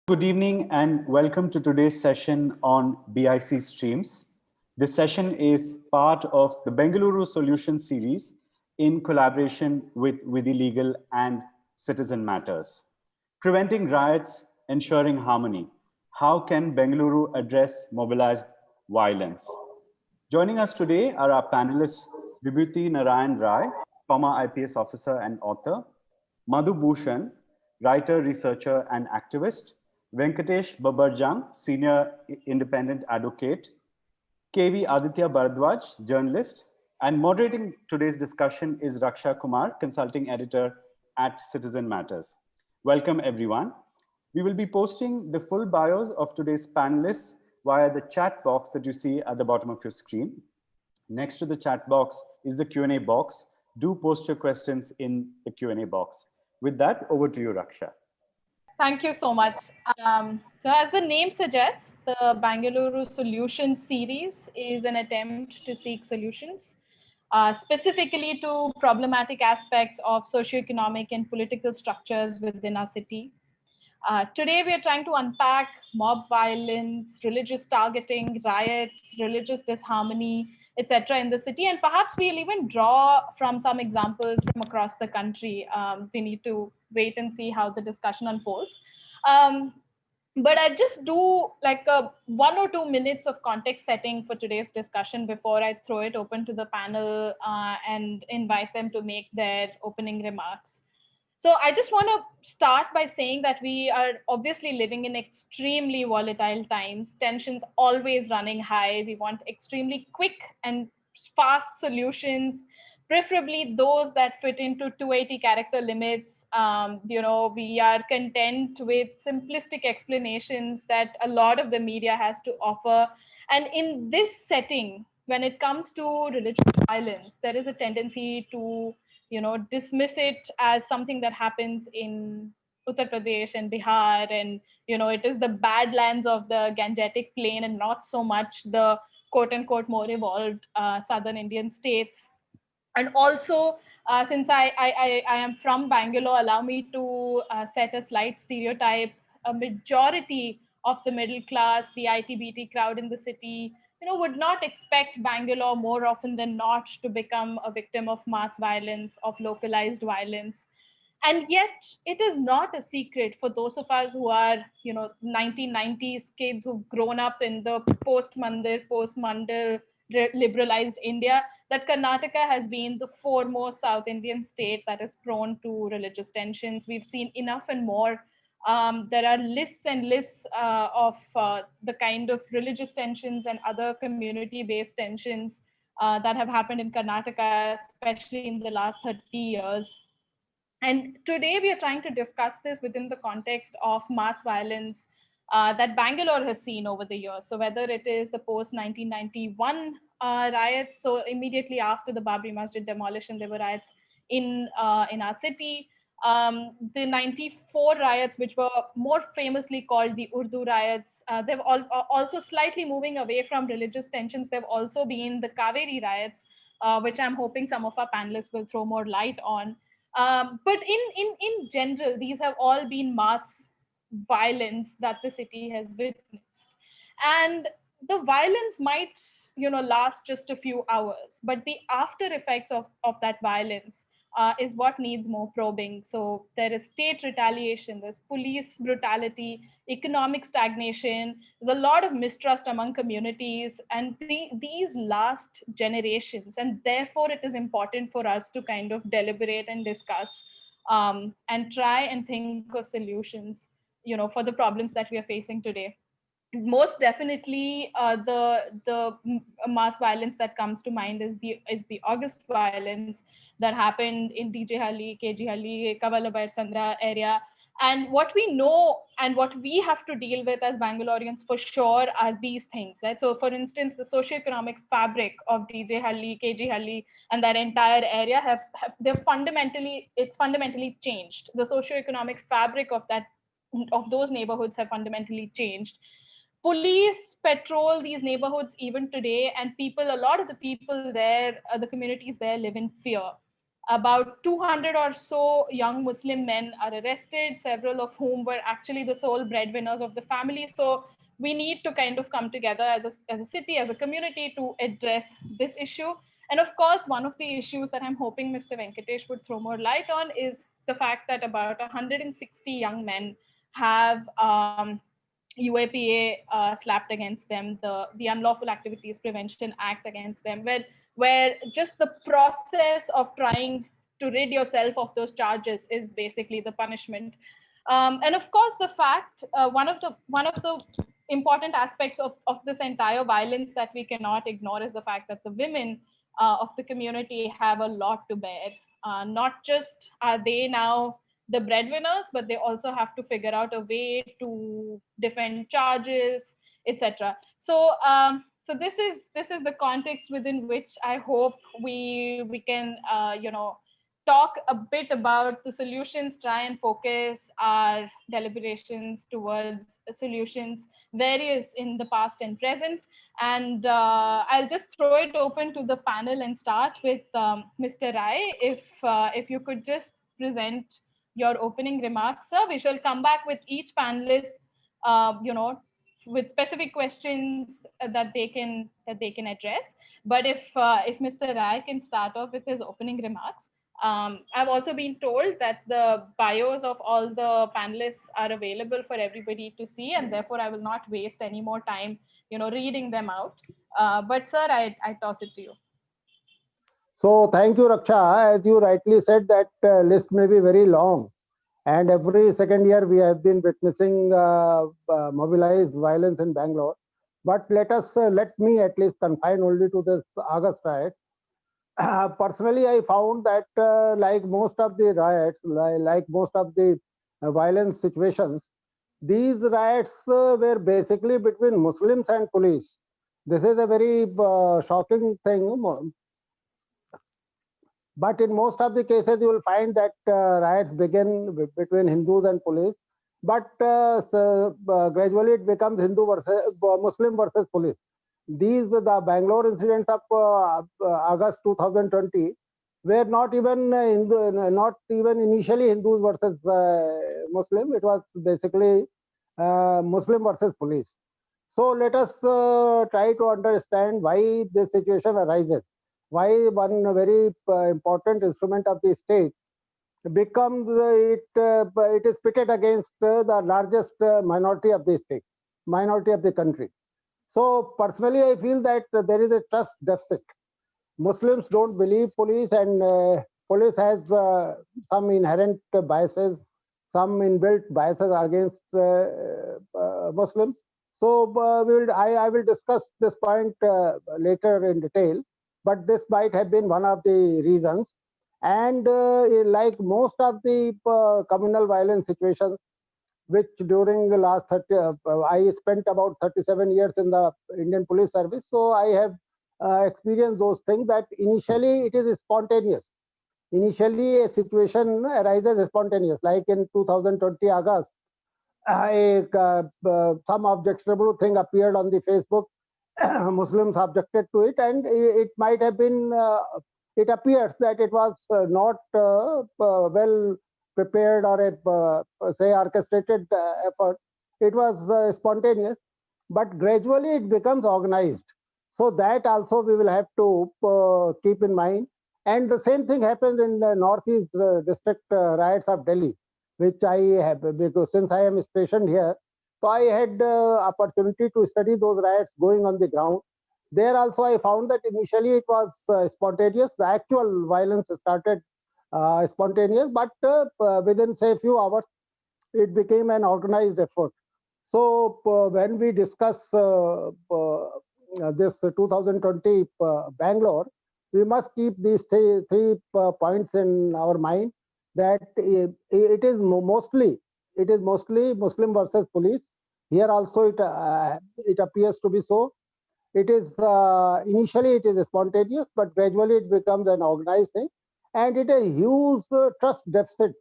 Good evening and welcome to today's session on BIC streams. This session is part of the Bengaluru Solution series in collaboration with Vidhi Legal and Citizen Matters. Preventing riots, ensuring harmony. How can Bengaluru address mobilized violence? Joining us today are our panelists Vibhuti Narayan Rai, former IPS officer and author, Madhu Bhushan, writer, researcher, and activist, Venkatesh Babarjang, senior independent advocate, KV Aditya Bharadwaj, journalist, and moderating today's discussion is Raksha Kumar, consulting editor at Citizen Matters. Welcome, everyone. We will be posting the full bios of today's panelists via the chat box that you see at the bottom of your screen. Next to the chat box is the Q&A box. Do post your questions in the Q&A box. With that, over to you, Raksha. Thank you so much. So as the name suggests, the Bangalore Solution series is an attempt to seek solutions, specifically to problematic aspects of socioeconomic and political structures within our city. Today, we are trying to unpack mob violence, religious targeting, riots, religious disharmony, etc. in the city. And perhaps we'll even draw from some examples from across the country. We need to wait and see how the discussion unfolds. Um, but I just do like a 1 or 2 minutes of context setting for today's discussion before I throw it open to the panel and invite them to make their opening remarks. So I just want to start by saying that we are obviously living in extremely volatile times, tensions always running high. We want extremely quick and fast solutions, preferably those that fit into 280 character limits. We are content with simplistic explanations that a lot of the media has to offer. And in this setting, when it comes to religious violence, there is a tendency to dismiss it as something that happens in Uttar Pradesh and Bihar, and it is the badlands of the Gangetic Plain and not so much the quote unquote more evolved southern Indian states. And also, since I am from Bangalore, allow me to set a slight stereotype. A majority of the middle class, the ITBT crowd in the city, would not expect Bangalore more often than not to become a victim of mass violence, of localized violence. And yet, it is not a secret for those of us who are, 1990s kids who've grown up in the post-Mandir liberalized India, that Karnataka has been the foremost South Indian state that is prone to religious tensions. We've seen enough and more. There are lists and lists of the kind of religious tensions and other community-based tensions that have happened in Karnataka, especially in the last 30 years. And today we are trying to discuss this within the context of mass violence that Bangalore has seen over the years. So whether it is the post 1991 riots, so immediately after the Babri Masjid demolition, there were riots in our city. The 94 riots, which were more famously called the Urdu riots, they've also slightly moving away from religious tensions. They've also been the Kaveri riots, which I'm hoping some of our panelists will throw more light on. But in general, these have all been mass violence that the city has witnessed, and the violence might last just a few hours, but the after effects of that violence is what needs more probing. So there is state retaliation, there's police brutality, economic stagnation, there's a lot of mistrust among communities, and these last generations. And therefore, it is important for us to kind of deliberate and discuss and try and think of solutions, for the problems that we are facing today. Most definitely, the mass violence that comes to mind is the August violence that happened in DJ Halli, KG Halli, Kavalabai Sandra area. And what we know and what we have to deal with as Bangaloreans for sure are these things, right? So, for instance, the socioeconomic fabric of DJ Halli, KG Halli, and that entire area it's fundamentally changed. The socioeconomic fabric of those neighborhoods have fundamentally changed. Police patrol these neighborhoods even today, and a lot of the people there, the communities there live in fear. About 200 or so young Muslim men are arrested, several of whom were actually the sole breadwinners of the family. So we need to kind of come together as a city, as a community to address this issue. And of course, one of the issues that I'm hoping Mr. Venkatesh would throw more light on is the fact that about 160 young men have UAPA slapped against them, the Unlawful Activities Prevention Act against them, where just the process of trying to rid yourself of those charges is basically the punishment. And of course, the fact one of the important aspects of this entire violence that we cannot ignore is the fact that the women of the community have a lot to bear. Not just are they now the breadwinners, but they also have to figure out a way to defend charges, etc. So this is the context within which I hope we can talk a bit about the solutions, try and focus our deliberations towards solutions, various in the past and present. And I'll just throw it open to the panel and start with Mr. Rai. If you could just present your opening remarks, sir. We shall come back with each panelist, with specific questions that they can address. But if Mr. Rai can start off with his opening remarks. I've also been told that the bios of all the panelists are available for everybody to see, and therefore I will not waste any more time, reading them out. But sir, I toss it to you. So thank you, Raksha. As you rightly said, that list may be very long. And every second year we have been witnessing mobilized violence in Bangalore. But let me at least confine only to this August riot. Personally, I found that like most of the riots, like most of the violent situations, these riots were basically between Muslims and police. This is a very shocking thing. But in most of the cases, you will find that riots begin between Hindus and police. But gradually it becomes Hindu versus Muslim versus police. The Bangalore incidents of August 2020 were not even initially Hindus versus Muslim. It was basically Muslim versus police. So let us try to understand why this situation arises. Why one very important instrument of the state becomes it is pitted against the largest minority of the state, minority of the country. So personally, I feel that there is a trust deficit. Muslims don't believe police, and police has some inherent biases, some inbuilt biases against Muslims. So I will discuss this point later in detail. But this might have been one of the reasons. And like most of the communal violence situations, which during the last 30, I spent about 37 years in the Indian Police Service. So I have experienced those things that initially it is spontaneous. Initially, a situation arises spontaneous, like in 2020 August, some objectionable thing appeared on the Facebook. Muslims objected to it, and it might have been, it appears that it was not well prepared or say orchestrated effort. It was spontaneous, but gradually it becomes organized. So that also we will have to keep in mind. And the same thing happened in the Northeast District riots of Delhi, which I have, because since I am stationed here, so I had opportunity to study those riots going on the ground. There also I found that initially it was spontaneous. The actual violence started spontaneous, but within say a few hours, it became an organized effort. So when we discuss this 2020 Bangalore, we must keep these three points in our mind, that it is mostly Muslim versus police. Here also it appears to be so. It is initially it is spontaneous, but gradually it becomes an organized thing, and it is a huge trust deficit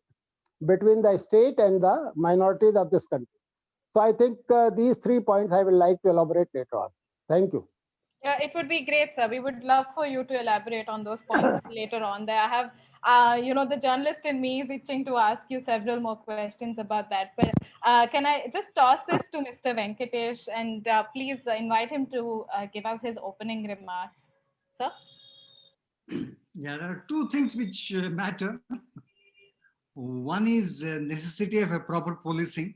between the state and the minorities of this country. So I think these 3 points I will like to elaborate later on. Thank you. Yeah, it would be great, sir. We would love for you to elaborate on those points later on. The journalist in me is itching to ask you several more questions about that. But can I just toss this to Mr. Venkatesh and please invite him to give us his opening remarks, sir? Yeah, there are two things which matter. One is necessity of a proper policing.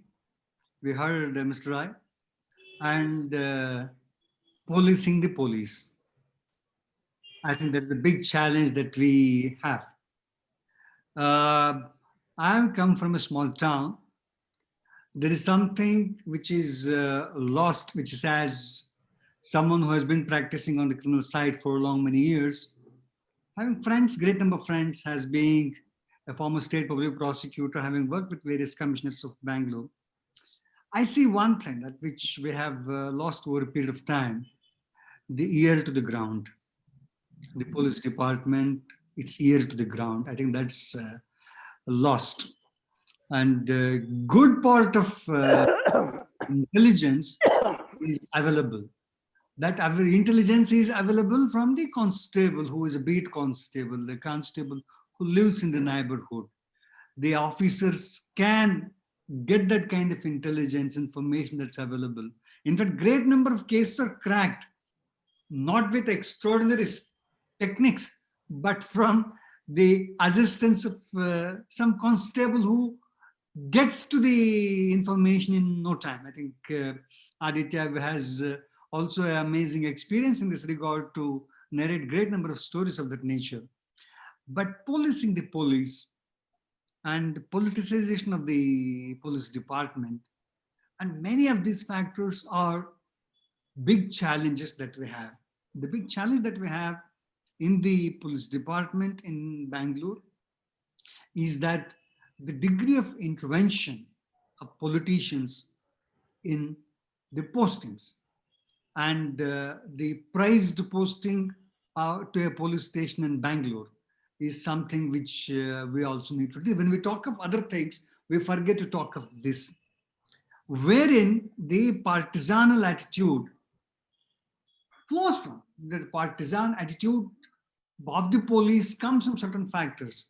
We heard Mr. Rai, and policing the police. I think that's the big challenge that we have. I come from a small town. There is something which is lost, which is as someone who has been practicing on the criminal side for long, many years, having friends, great number of friends, as being a former state public prosecutor, having worked with various commissioners of Bangalore, I see one thing that which we have lost over a period of time, the ear to the ground. The police department, its ear to the ground. I think that's lost. And good part of intelligence is available. That intelligence is available from the constable who is a beat constable, the constable who lives in the neighborhood. The officers can get that kind of intelligence, information that's available. In fact, great number of cases are cracked, not with extraordinary techniques, but from the assistance of some constable who gets to the information in no time. I think Aditya has also an amazing experience in this regard to narrate great number of stories of that nature. But policing the police and politicization of the police department, and many of these factors are big challenges that we have. The big challenge that we have in the police department in Bangalore is that the degree of intervention of politicians in the postings and the prized posting to a police station in Bangalore is something which we also need to do. When we talk of other things, we forget to talk of this, wherein the partisanal attitude flows from. The partisan attitude of the police comes from certain factors.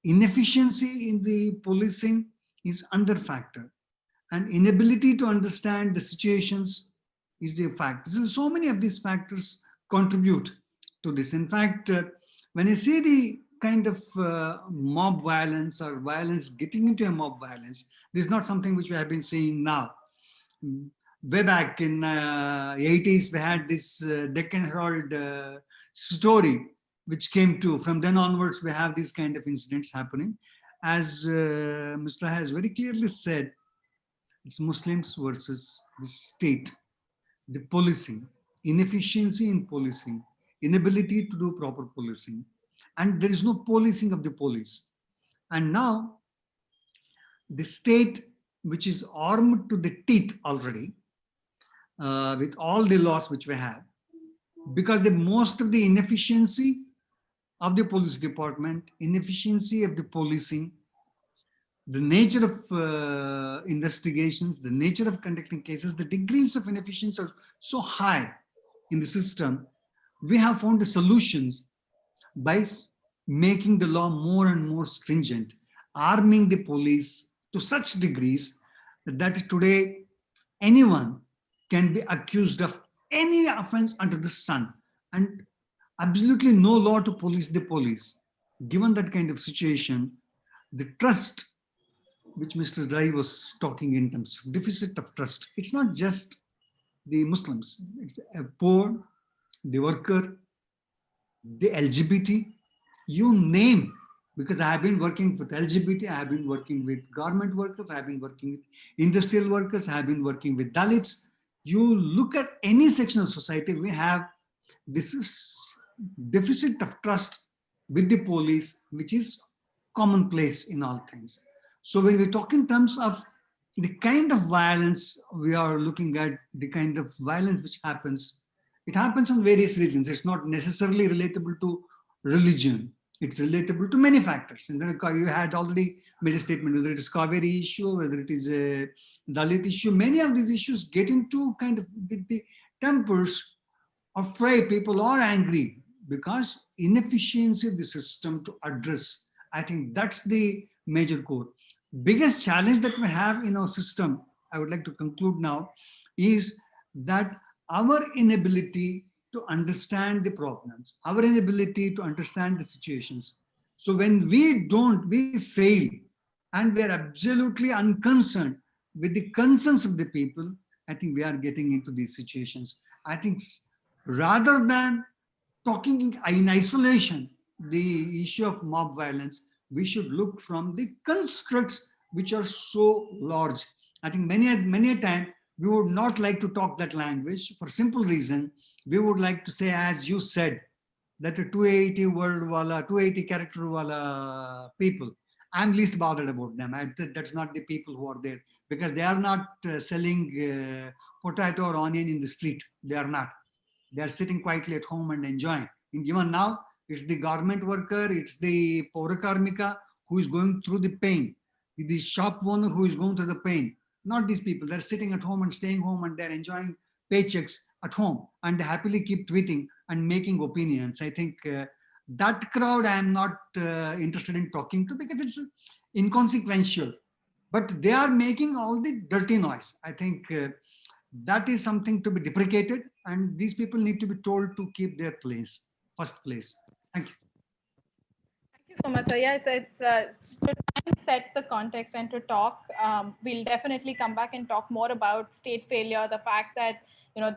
Inefficiency in the policing is another factor, and inability to understand the situations is the fact. So many of these factors contribute to this. In fact, when I see the kind of mob violence or violence getting into a mob violence, this is not something which we have been seeing now. Way back in 80s, we had this Deccan Herald story, which came to. From then onwards, we have these kind of incidents happening. As Mr. has very clearly said, it's Muslims versus the state, the policing, inefficiency in policing, inability to do proper policing, and there is no policing of the police. And now, the state, which is armed to the teeth already, with all the laws which we have, because the most of the inefficiency of the police department, inefficiency of the policing, the nature of investigations, the nature of conducting cases, the degrees of inefficiency are so high in the system. We have found the solutions by making the law more and more stringent, arming the police to such degrees that today anyone can be accused of any offense under the sun, and absolutely no law to police the police. Given that kind of situation, the trust which Mr. Rai was talking in terms of deficit of trust, it's not just the Muslims, it's a poor, the worker, the LGBT, you name, because I have been working with LGBT, I have been working with garment workers, I have been working with industrial workers, I have been working with Dalits. You look at any section of society, we have this deficit of trust with the police, which is commonplace in all things. So when we talk in terms of the kind of violence we are looking at, the kind of violence which happens, it happens on various reasons. It's not necessarily relatable to religion. It's relatable to many factors. And then you had already made a statement, whether it is Kaveri issue, whether it is a Dalit issue. Many of these issues get into kind of the tempers of fray. People are angry because inefficiency of the system to address I think that's the major core. Biggest challenge that we have in our system, I would like to conclude now, is that our inability to understand the problems, our inability to understand the situations. So when we don't, we fail, and we are absolutely unconcerned with the concerns of the people. I think we are getting into these situations. I think rather than talking in isolation, the issue of mob violence, we should look from the constructs which are so large. I think many a time we would not like to talk that language for simple reason. We would like to say, as you said, that the 280 word wala, 280 character wala people, I'm least bothered about them. That's not the people who are there, because they are not selling potato or onion in the street. They are not. They are sitting quietly at home and enjoying. And even now, it's the garment worker, it's the Paurakarmika who is going through the pain, the shop owner who is going through the pain. Not these people. They're sitting at home and staying home, and they're enjoying paychecks at home, and they happily keep tweeting and making opinions. I think that crowd I am not interested in talking to, because it's inconsequential. But they are making all the dirty noise. I think that is something to be deprecated, and these people need to be told to keep their place, first place. Thank you. Thank you so much. So yeah, it's to try and set the context and to talk. We'll definitely come back and talk more about state failure, the fact that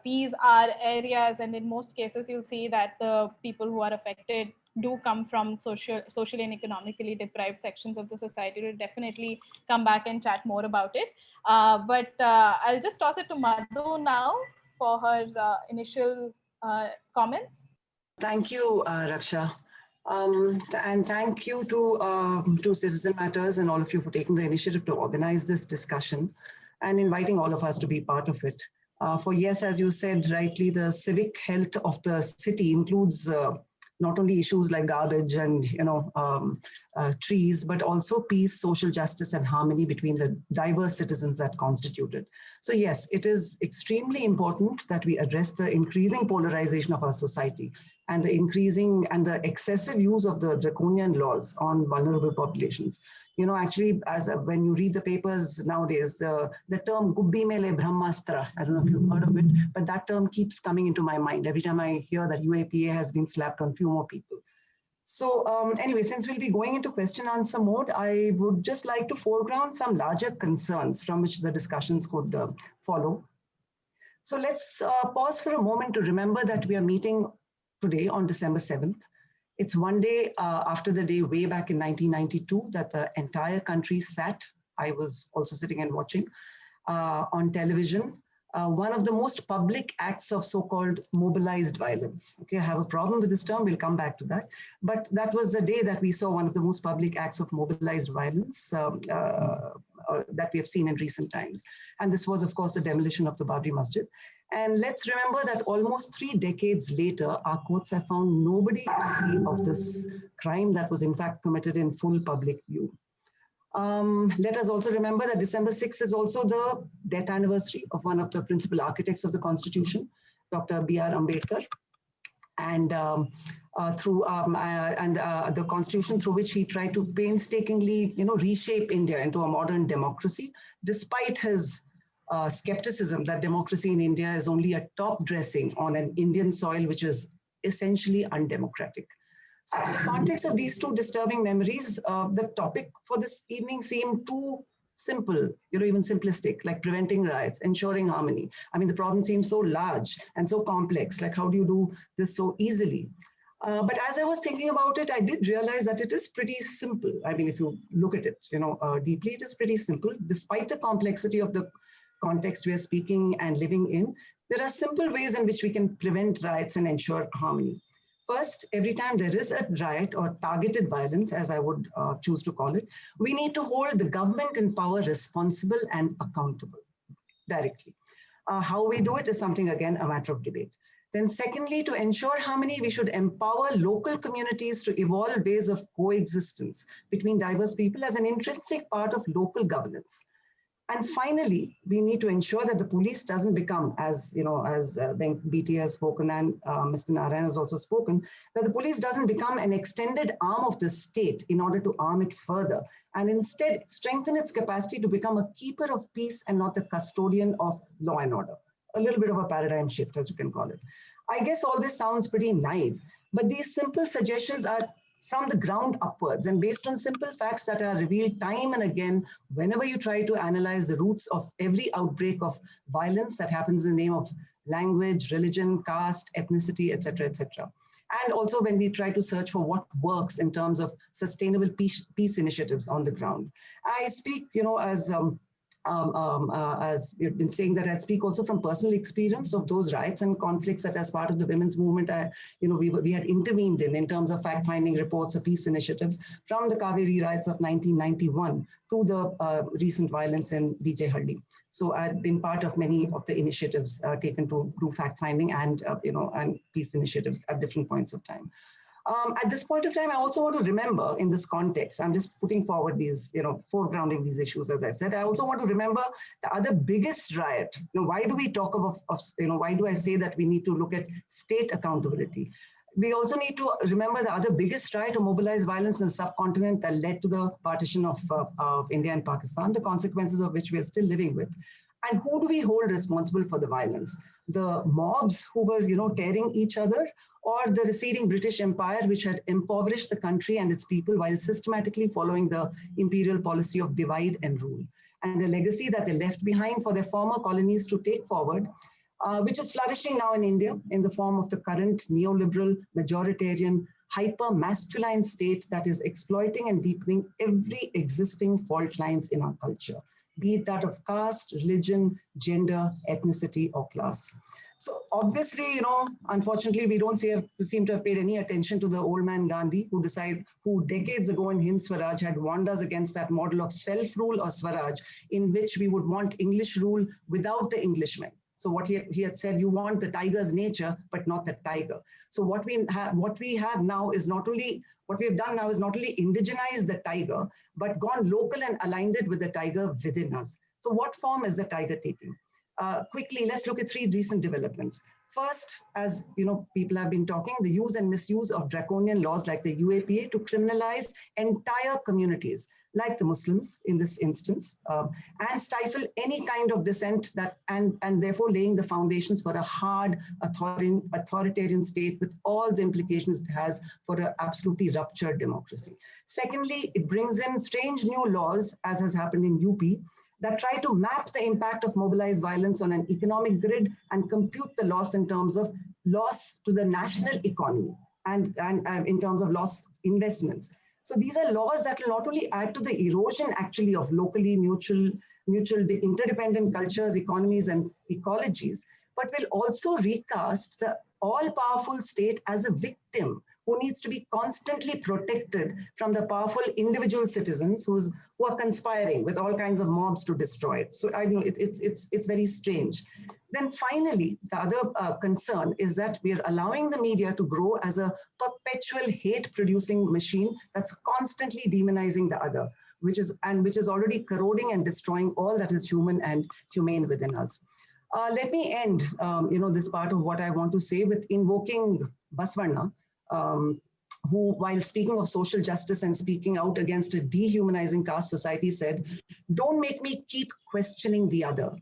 these are areas, and in most cases you'll see that the people who are affected do come from socially and economically deprived sections of the society. We'll definitely come back and chat more about it. But I'll just toss it to Madhu now for her initial comments. Thank you, Raksha. And thank you to Citizen Matters and all of you for taking the initiative to organize this discussion and inviting all of us to be part of it. For yes, as you said rightly, the civic health of the city includes not only issues like garbage and trees, but also peace, social justice, and harmony between the diverse citizens that constitute it. So yes, it is extremely important that we address the increasing polarization of our society and the increasing and the excessive use of the draconian laws on vulnerable populations. Actually, when you read the papers nowadays, the term Gubbi Mele Brahmastra, I don't know if you've heard of it, but that term keeps coming into my mind every time I hear that UAPA has been slapped on few more people. So anyway, since we'll be going into question answer mode, I would just like to foreground some larger concerns from which the discussions could follow. So let's pause for a moment to remember that we are meeting today on December 7th. It's one day after the day way back in 1992 that the entire country sat, I was also sitting and watching, on television, one of the most public acts of so-called mobilized violence. Okay, I have a problem with this term, we'll come back to that. But that was the day that we saw one of the most public acts of mobilized violence that we have seen in recent times. And this was, of course, the demolition of the Babri Masjid. And let's remember that almost 3 decades later, our courts have found nobody guilty of this crime that was in fact committed in full public view. Let us also remember that December 6th is also the death anniversary of one of the principal architects of the Constitution, Dr. B.R. Ambedkar. And the Constitution through which he tried to painstakingly, reshape India into a modern democracy, despite his skepticism that democracy in India is only a top dressing on an Indian soil, which is essentially undemocratic. So in the context of these two disturbing memories, the topic for this evening seemed too simple, even simplistic, like preventing riots, ensuring harmony. I mean, the problem seems so large and so complex, like how do you do this so easily? But as I was thinking about it, I did realize that it is pretty simple. I mean, if you look at it, deeply, it is pretty simple. Despite the complexity of the context we are speaking and living in, there are simple ways in which we can prevent riots and ensure harmony. First, every time there is a riot or targeted violence, as I would choose to call it, we need to hold the government in power responsible and accountable directly. How we do it is something, again, a matter of debate. Then secondly, to ensure harmony, we should empower local communities to evolve ways of coexistence between diverse people as an intrinsic part of local governance. And finally, we need to ensure that the police doesn't become, as you know, as BT has spoken and Mr. Narayan has also spoken, that the police doesn't become an extended arm of the state in order to arm it further, and instead strengthen its capacity to become a keeper of peace and not the custodian of law and order. A little bit of a paradigm shift, as you can call it. I guess all this sounds pretty naive, but these simple suggestions are from the ground upwards and based on simple facts that are revealed time and again whenever you try to analyze the roots of every outbreak of violence that happens in the name of language, religion, caste, ethnicity, etc., etc. And also when we try to search for what works in terms of sustainable peace initiatives on the ground. I speak, as you've been saying, that I speak also from personal experience of those riots and conflicts that as part of the women's movement, we had intervened in terms of fact-finding reports of peace initiatives from the Kaveri riots of 1991 to the recent violence in DJ Haldi. So I've been part of many of the initiatives taken to do fact-finding and peace initiatives at different points of time. At this point of time, I also want to remember in this context, I'm just putting forward these, foregrounding these issues, as I said. I also want to remember the other biggest riot. Why do we talk why do I say that we need to look at state accountability? We also need to remember the other biggest riot to mobilize violence in the subcontinent that led to the partition of India and Pakistan, the consequences of which we are still living with. And who do we hold responsible for the violence? The mobs who were, tearing each other, or the receding British Empire, which had impoverished the country and its people while systematically following the imperial policy of divide and rule, and the legacy that they left behind for their former colonies to take forward, which is flourishing now in India in the form of the current neoliberal, majoritarian, hyper-masculine state that is exploiting and deepening every existing fault lines in our culture, be it that of caste, religion, gender, ethnicity, or class. So obviously, unfortunately, we don't seem to have paid any attention to the old man Gandhi, who decades ago in Hind Swaraj had warned us against that model of self-rule or Swaraj, in which we would want English rule without the Englishmen. So what he had said, you want the tiger's nature, but not the tiger. So what we have now is not only indigenize the tiger, but gone local and aligned it with the tiger within us. So what form is the tiger taking? Quickly, let's look at 3 recent developments. First, as people have been talking, the use and misuse of draconian laws like the UAPA to criminalize entire communities, like the Muslims in this instance, and stifle any kind of dissent and therefore laying the foundations for a hard authoritarian state with all the implications it has for an absolutely ruptured democracy. Secondly, it brings in strange new laws, as has happened in UP, that try to map the impact of mobilized violence on an economic grid and compute the loss in terms of loss to the national economy and in terms of lost investments. So these are laws that will not only add to the erosion actually of locally mutual interdependent cultures, economies, and ecologies, but will also recast the all-powerful state as a victim who needs to be constantly protected from the powerful individual citizens who are conspiring with all kinds of mobs to destroy it. So I know it's very strange. Then finally, the other concern is that we are allowing the media to grow as a perpetual hate-producing machine that's constantly demonizing the other, which is already corroding and destroying all that is human and humane within us. Let me end, this part of what I want to say with invoking Basavana, who, while speaking of social justice and speaking out against a dehumanizing caste society, said, "Don't make me keep questioning the other.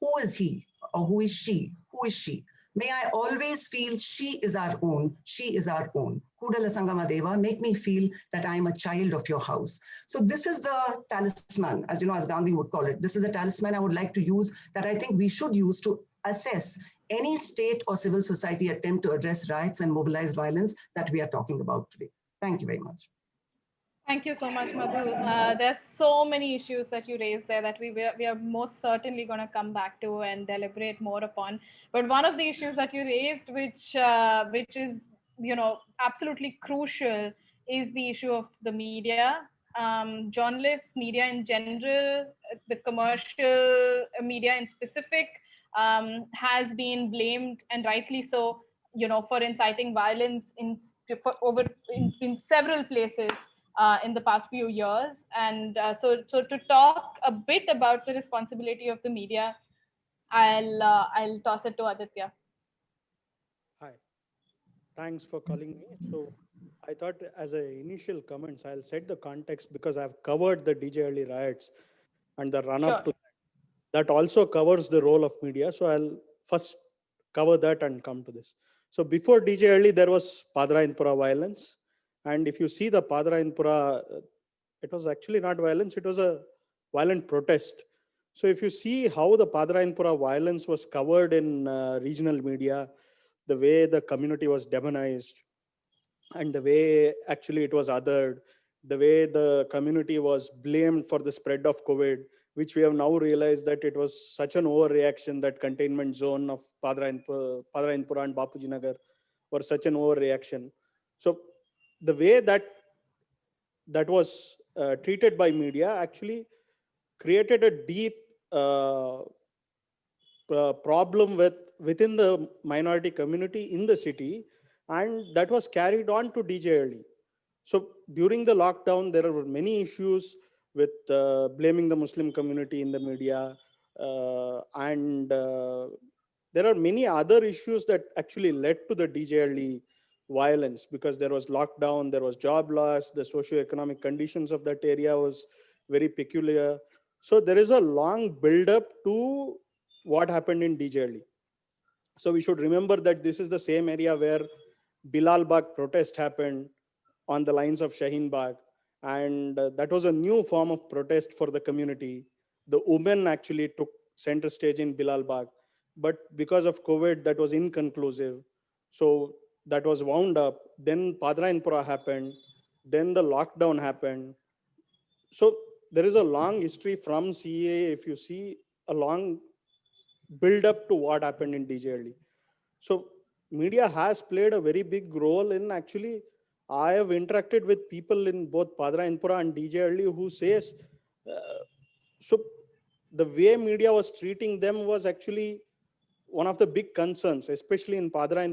Who is he or who is she? Who is she? May I always feel she is our own, she is our own. Kudala Sangama Deva, make me feel that I am a child of your house." So this is the talisman, as Gandhi would call it. This is a talisman I would like to use, that I think we should use to assess any state or civil society attempt to address riots and mobilized violence that we are talking about today. Thank you very much. Thank you so much, Madhu. There's so many issues that you raised there that we are most certainly going to come back to and deliberate more upon. But one of the issues that you raised, which is absolutely crucial, is the issue of the media, journalists, media in general, the commercial media in specific. Has been blamed, and rightly so, for inciting violence in several places. in the past few years. And so to talk a bit about the responsibility of the media, I'll toss it to Aditya. Hi, thanks for calling me. So I thought as a initial comments, I'll set the context because I've covered the DJ early riots and the run up Sure. to that also covers the role of media. So I'll first cover that and come to this. So before DJ early, there was Padra violence. And if you see the Padra, it was actually not violence, it was a violent protest. So if you see how the Padra violence was covered in regional media, the way the community was demonized and the way actually it was othered, the way the community was blamed for the spread of COVID, which we have now realized that it was such an overreaction, that containment zone of Padra and Bapuji Nagar were such an overreaction. So the way that was treated by media actually created a deep problem within the minority community in the city, and that was carried on to DJ early. So during the lockdown, there were many issues with blaming the Muslim community in the media, and there are many other issues that actually led to the DJ early violence, because there was lockdown, there was job loss, the socio-economic conditions of that area was very peculiar. So there is a long build-up to what happened in DJ early. So we should remember that this is the same area where Bilal Bagh protest happened on the lines of Shaheen Bagh. And that was a new form of protest for the community. The women actually took center stage in Bilal Bagh. But because of COVID, that was inconclusive. So that was wound up. Then Padra happened. Then the lockdown happened. So there is a long history from CA, if you see, a long build up to what happened in DJ early. So media has played a very big role in actually, I have interacted with people in both Padra and DJ early who says, so the way media was treating them was actually one of the big concerns, especially in Padra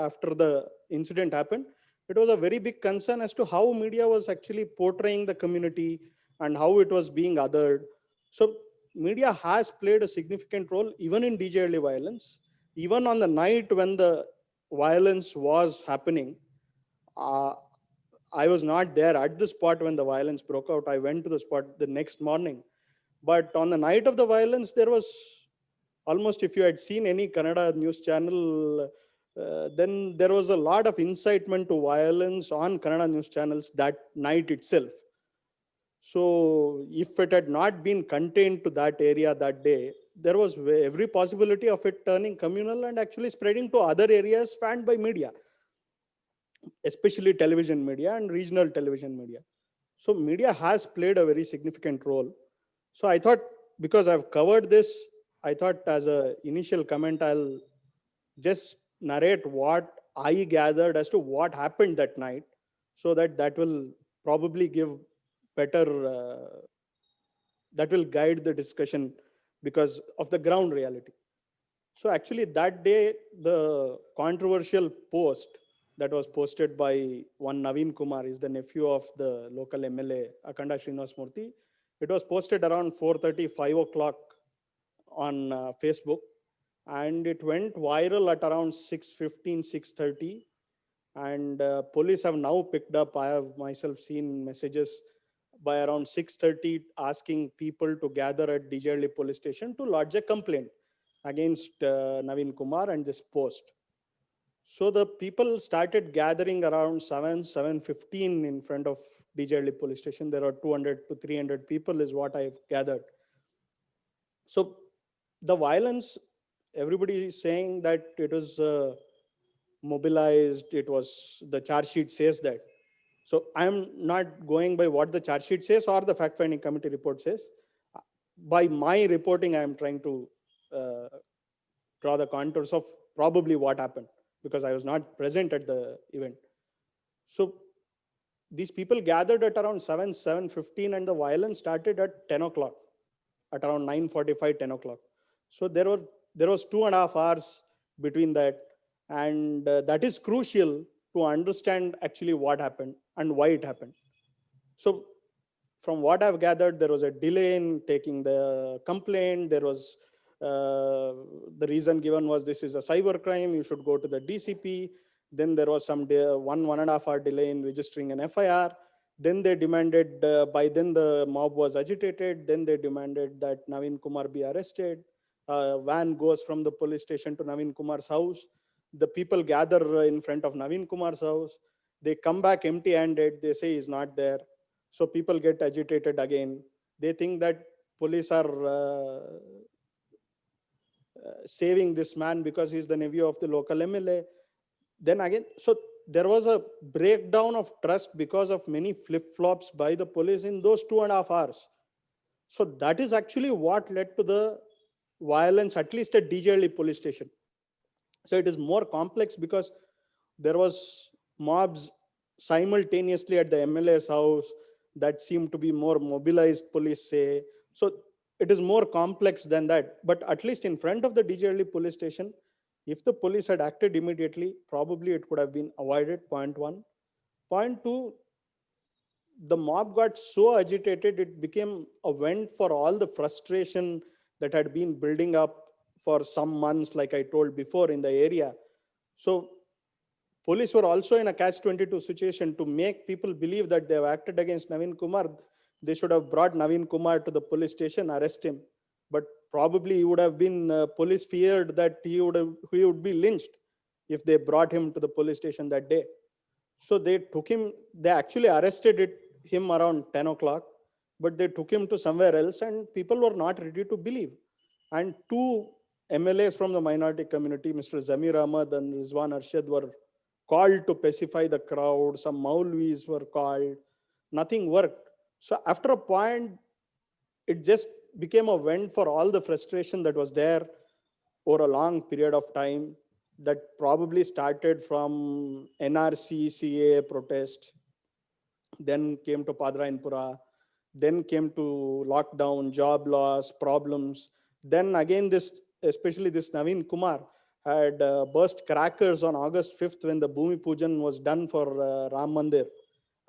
after the incident happened. It was a very big concern as to how media was actually portraying the community and how it was being othered. So media has played a significant role even in DJ early violence. Even on the night when the violence was happening, I was not there at the spot when the violence broke out. I went to the spot the next morning. But on the night of the violence, there was almost, if you had seen any Kannada news channel, then there was a lot of incitement to violence on Kannada news channels that night itself. So if it had not been contained to that area that day, there was every possibility of it turning communal and actually spreading to other areas fanned by media, especially television media and regional television media. So media has played a very significant role. So I thought, because I've covered this, I thought as an initial comment, I'll just narrate what I gathered as to what happened that night, so that will probably give better, that will guide the discussion because of the ground reality. So actually that day, the controversial post that was posted by one Naveen Kumar, is the nephew of the local MLA, Akhanda Srinivas Murthy. It was posted around 4:30, 5 o'clock on Facebook. And it went viral at around 6:15, 6:30. And police have now picked up, I have myself seen messages by around 6:30 asking people to gather at DJ early police station to lodge a complaint against Naveen Kumar and this post. So the people started gathering around 7:15 in front of DJ early police station. There are 200 to 300 people is what I've gathered. So the violence, everybody is saying that it was mobilized. It was, the charge sheet says that. So I'm not going by what the charge sheet says or the fact-finding committee report says. By my reporting, I am trying to draw the contours of probably what happened, because I was not present at the event. So these people gathered at around 7:15, and the violence started at 10 o'clock, at around 9:45, 10 o'clock. So there was 2.5 hours between that. And that is crucial to understand actually what happened and why it happened. So from what I've gathered, there was a delay in taking the complaint. There was the reason given was this is a cyber crime. You should go to the DCP. Then there was some 1.5 hour delay in registering an FIR. Then they demanded, by then the mob was agitated. Then they demanded that Naveen Kumar be arrested. Van goes from the police station to Naveen Kumar's house. The people gather in front of Naveen Kumar's house. They come back empty-handed. They say he's not there. So people get agitated again. They think that police are saving this man because he's the nephew of the local MLA. Then again, so there was a breakdown of trust because of many flip-flops by the police in those 2.5 hours. So that is actually what led to the violence, at least at DJLE police station. So it is more complex because there was mobs simultaneously at the MLA's house that seemed to be more mobilized, police say. So it is more complex than that. But at least in front of the DJLE police station, if the police had acted immediately, probably it could have been avoided, point one. Point two, the mob got so agitated, it became a vent for all the frustration that had been building up for some months, like I told before, in the area. So police were also in a catch-22 situation to make people believe that they have acted against Naveen Kumar. They should have brought Naveen Kumar to the police station, arrest him. But probably he would have been, police feared that he would be lynched if they brought him to the police station that day. So they took him, they actually arrested him around 10 o'clock, but they took him to somewhere else and people were not ready to believe. And two MLAs from the minority community, Mr. Zamir Ahmad and Rizwan Arshad, were called to pacify the crowd. Some Maulvis were called. Nothing worked. So after a point, it just became a vent for all the frustration that was there over a long period of time, that probably started from NRC CAA protest, then came to Padrayanpura, then came to lockdown, job loss, problems. Then again, especially this Naveen Kumar had burst crackers on August 5th when the Bhumi Pujan was done for Ram Mandir,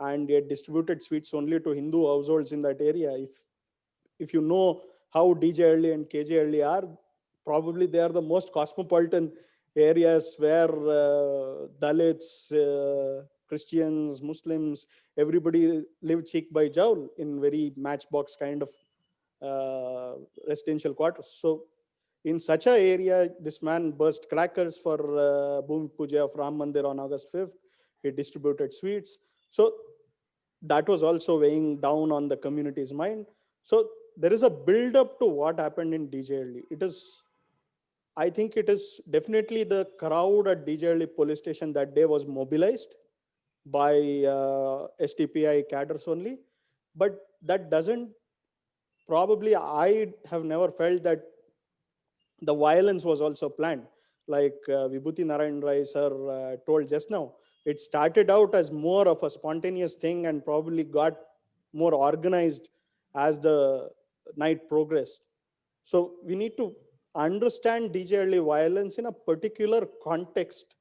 and he had distributed sweets only to Hindu households in that area. If you know how DJLE and KJLE are, probably they are the most cosmopolitan areas where Dalits, Christians, Muslims, everybody live cheek by jowl in very matchbox kind of residential quarters. So in such an area, this man burst crackers for Bhumi Puja of Ram Mandir on August 5th. He distributed sweets. So that was also weighing down on the community's mind. So there is a build up to what happened in DJLE. I think it is definitely the crowd at DJLE police station that day was mobilized by STPI cadres only. But that doesn't, probably I have never felt that the violence was also planned. Like Vibhuti Narayan Rai sir told just now, it started out as more of a spontaneous thing and probably got more organized as the night progressed. So we need to understand DJLE violence in a particular context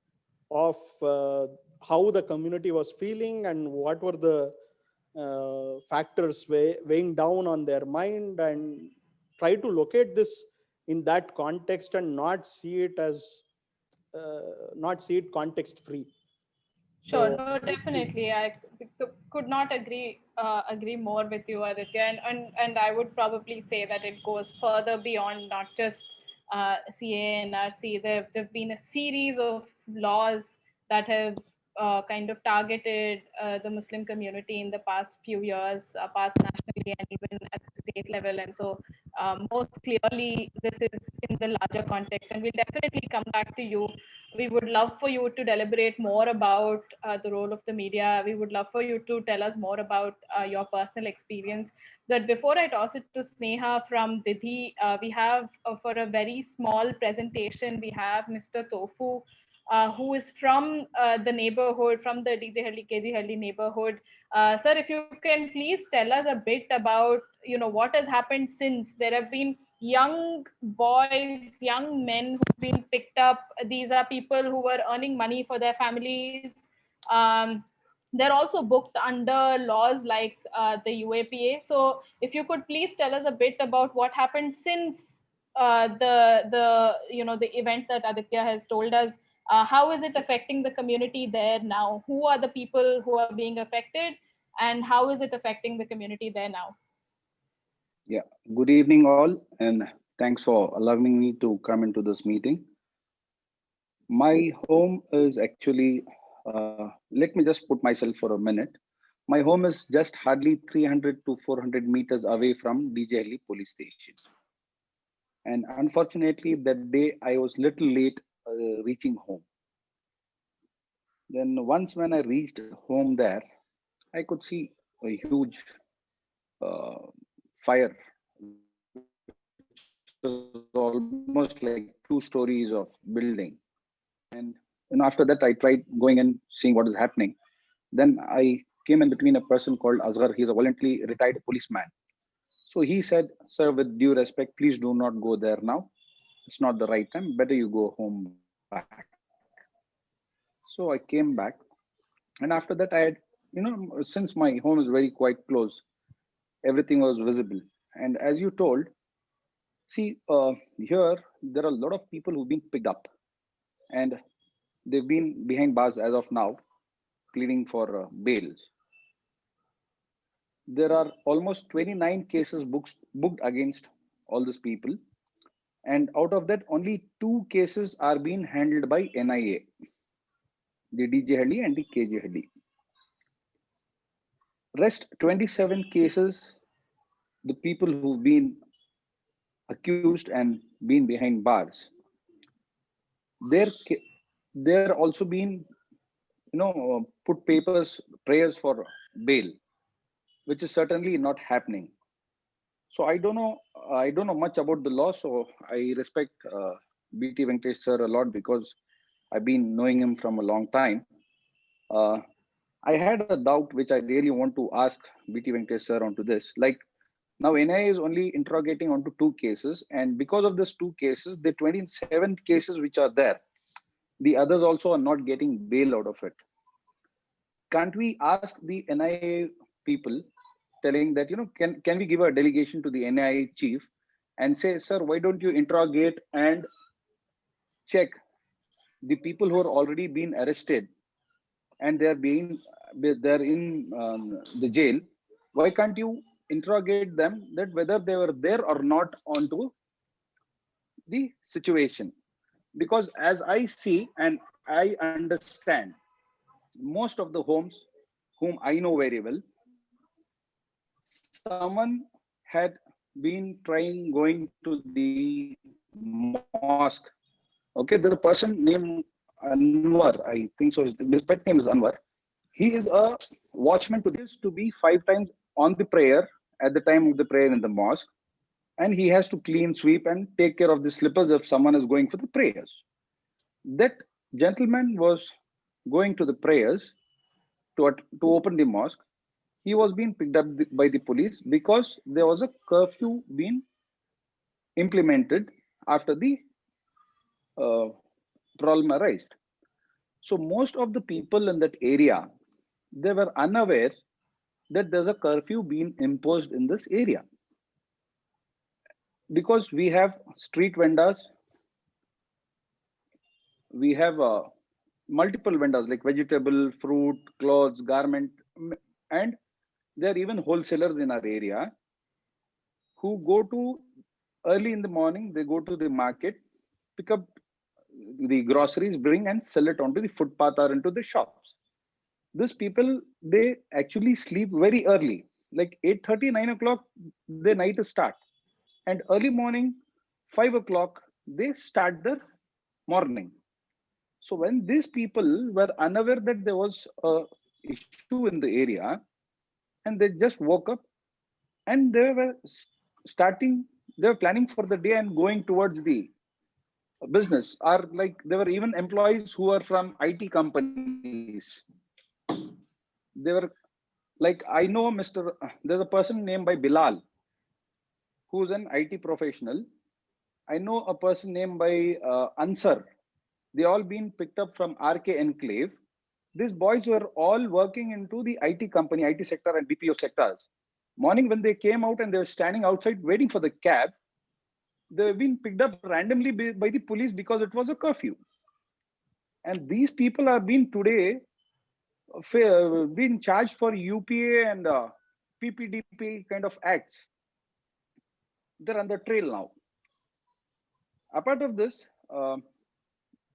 of how the community was feeling and what were the factors weighing down on their mind, and try to locate this in that context and not see it as not see it context free. Sure, So, no, definitely. I could not agree more with you, Aditya, and I would probably say that it goes further beyond not just CA and RC. There've been a series of laws that have kind of targeted the Muslim community in the past few years, past nationally and even at the state level. And so most clearly, this is in the larger context, and we'll definitely come back to you. We would love for you to deliberate more about the role of the media. We would love for you to tell us more about your personal experience. But before I toss it to Sneha from Didhi, we have for a very small presentation, we have Mr. Tofu, who is from the neighborhood, from the DJLE, KJLE neighborhood. Sir, if you can please tell us a bit about, what has happened since. There have been young boys, young men who've been picked up. These are people who were earning money for their families. they're also booked under laws like the UAPA. So if you could please tell us a bit about what happened since the event that Aditya has told us. How is it affecting the community there now? Who are the people who are being affected, and how is it affecting the community there now? Yeah, good evening all, and thanks for allowing me to come into this meeting. My home is actually, let me just put myself for a minute. My home is just hardly 300 to 400 meters away from DJLE police station. And unfortunately, that day I was little late reaching home. Then once when I reached home there, I could see a huge uh, fire, which was almost like 2 stories of building. And after that, I tried going and seeing what is happening. Then I came in between a person called Asghar. He's a voluntarily retired policeman. So he said, "Sir, with due respect, please do not go there now. It's not the right time. Better you go home back." So I came back. And after that, I had, since my home is very quite close, everything was visible. And as you told, see, here, there are a lot of people who've been picked up. And they've been behind bars as of now, pleading for bails. There are almost 29 cases booked against all these people. And out of that, only 2 cases are being handled by NIA, the DJ Halli and the KJ Halli. Rest 27 cases, the people who've been accused and been behind bars, they're also been, put prayers for bail, which is certainly not happening. So I don't know much about the law. So I respect BT Venkatesh sir a lot because I've been knowing him from a long time. I had a doubt which I really want to ask BT Venkatesh sir onto this. Like now NIA is only interrogating onto 2 cases, and because of these 2 cases, the 27 cases which are there, the others also are not getting bail out of it. Can't we ask the NIA people, telling that, can we give a delegation to the NIA chief and say, sir, why don't you interrogate and check the people who are already been arrested and they're in the jail? Why can't you interrogate them that whether they were there or not onto the situation? Because as I see and I understand, most of the homes whom I know very well, someone had been trying going to the mosque. Okay, there's a person named Anwar, I think so. His pet name is Anwar. He is a watchman to be 5 times on the prayer at the time of the prayer in the mosque. And he has to clean, sweep, and take care of the slippers if someone is going for the prayers. That gentleman was going to the prayers to open the mosque. He was being picked up by the police because there was a curfew being implemented after the problem arose. So most of the people in that area, they were unaware that there's a curfew being imposed in this area. Because we have street vendors, we have multiple vendors like vegetable, fruit, clothes, garment, and there are even wholesalers in our area who go to early in the morning, they go to the market, pick up the groceries, bring and sell it onto the footpath or into the shops. These people, they actually sleep very early, like 8:30, 9 o'clock, the night start. And early morning, 5 o'clock, they start their morning. So when these people were unaware that there was a issue in the area, and they just woke up and they were planning for the day and going towards the business, or like there were even employees who were from IT companies. They were like, I know there's a person named by Bilal, who's an IT professional. I know a person named by Ansar. They all been picked up from RK Enclave. These boys were all working into the IT company, IT sector and BPO sectors. Morning when they came out and they were standing outside waiting for the cab, they've been picked up randomly by the police because it was a curfew. And these people are being today being charged for UPA and PPDP kind of acts. They're on the trail now. Apart of this,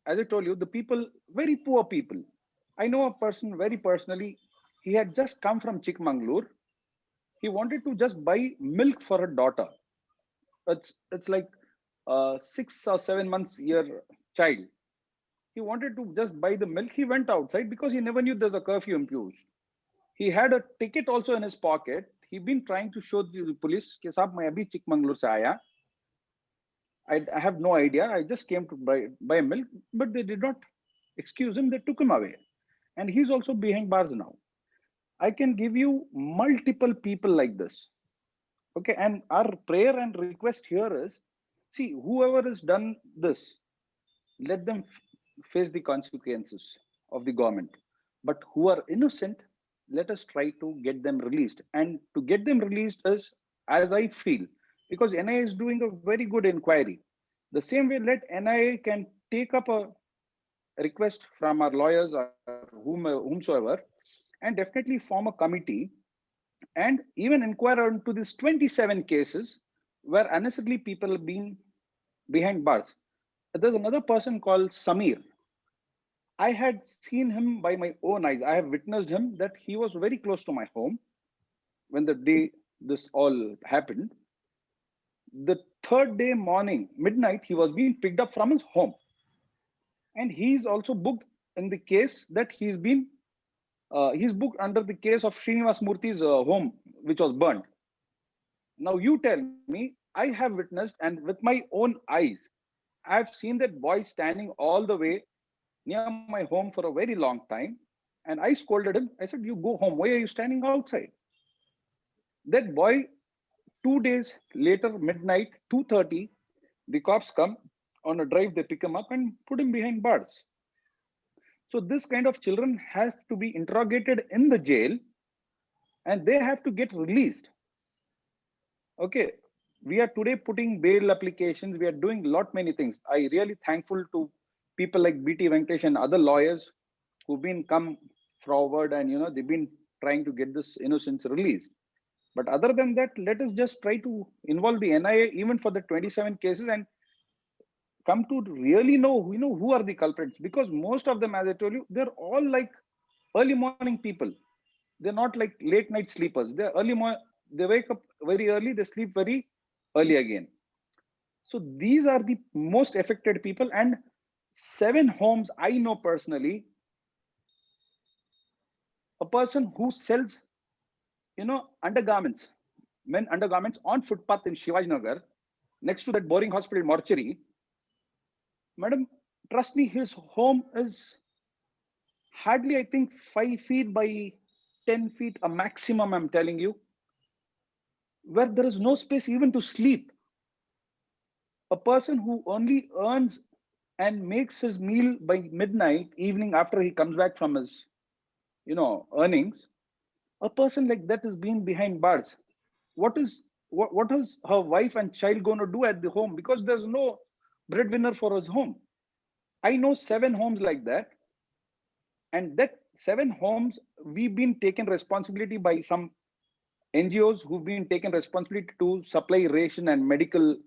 as I told you, the people, very poor people. I know a person very personally. He had just come from Chikmagalur. He wanted to just buy milk for a daughter. It's like 6 or 7 months year child. He wanted to just buy the milk. He went outside because he never knew there's a curfew imposed. He had a ticket also in his pocket. He'd been trying to show the police, कि साहब मैं अभी Chikmagalur से आया. I have no idea. I just came to buy milk, but they did not excuse him. They took him away. And he's also behind bars now. I can give you multiple people like this. Okay. And our prayer and request here is, see, whoever has done this, let them face the consequences of the government. But who are innocent, let us try to get them released. And to get them released is, as I feel, because NIA is doing a very good inquiry. The same way, let NIA can take up a request from our lawyers or whomsoever, and definitely form a committee and even inquire into these 27 cases where unnecessarily people are being behind bars. There's another person called Samir. I had seen him by my own eyes. I have witnessed him that he was very close to my home when the day this all happened. The third day morning, midnight, he was being picked up from his home. And he's also booked in the case that he's booked under the case of Srinivas Murthy's home, which was burned. Now you tell me, I have witnessed and with my own eyes, I've seen that boy standing all the way near my home for a very long time. And I scolded him. I said, you go home. Why are you standing outside? That boy, 2 days later, midnight, 2:30, the cops come on a drive, they pick him up and put him behind bars. So this kind of children have to be interrogated in the jail and they have to get released. Okay, we are today putting bail applications. We are doing many things. I really thankful to people like BT Venkatesh and other lawyers who've been come forward and they've been trying to get this innocence released. But other than that, let us just try to involve the NIA even for the 27 cases and come to really know who are the culprits, because most of them, as I told you, they're all like early morning people. They're not like late night sleepers. They're they wake up very early, they sleep very early again. So these are the most affected people. And 7 homes I know personally, a person who sells undergarments, men undergarments on footpath in Shivajinagar, next to that Boring Hospital mortuary. Madam, trust me, his home is hardly, I think, 5 feet by 10 feet, a maximum, I'm telling you, where there is no space even to sleep. A person who only earns and makes his meal by midnight, evening, after he comes back from his, earnings, a person like that is being behind bars. What is her wife and child going to do at the home? Because there's no breadwinner for his home. I know 7 homes like that. And that 7 homes, we've been taken responsibility by some NGOs who've been taken responsibility to supply ration and medical,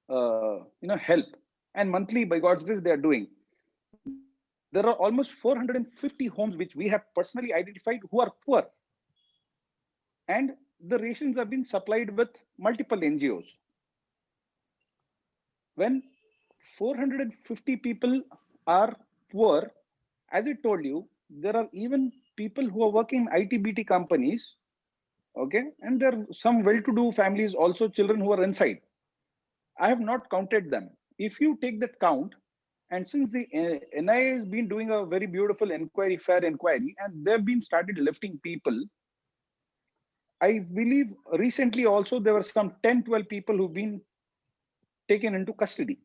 help. And monthly, by God's grace, they are doing. There are almost 450 homes which we have personally identified who are poor. And the rations have been supplied with multiple NGOs. When 450 people are poor, as I told you, there are even people who are working in IT-BT companies, okay? And there are some well-to-do families, also children who are inside. I have not counted them. If you take that count, and since the NIA has been doing a very beautiful inquiry, fair inquiry, and they've been started lifting people, I believe recently also there were some 10, 12 people who've been taken into custody.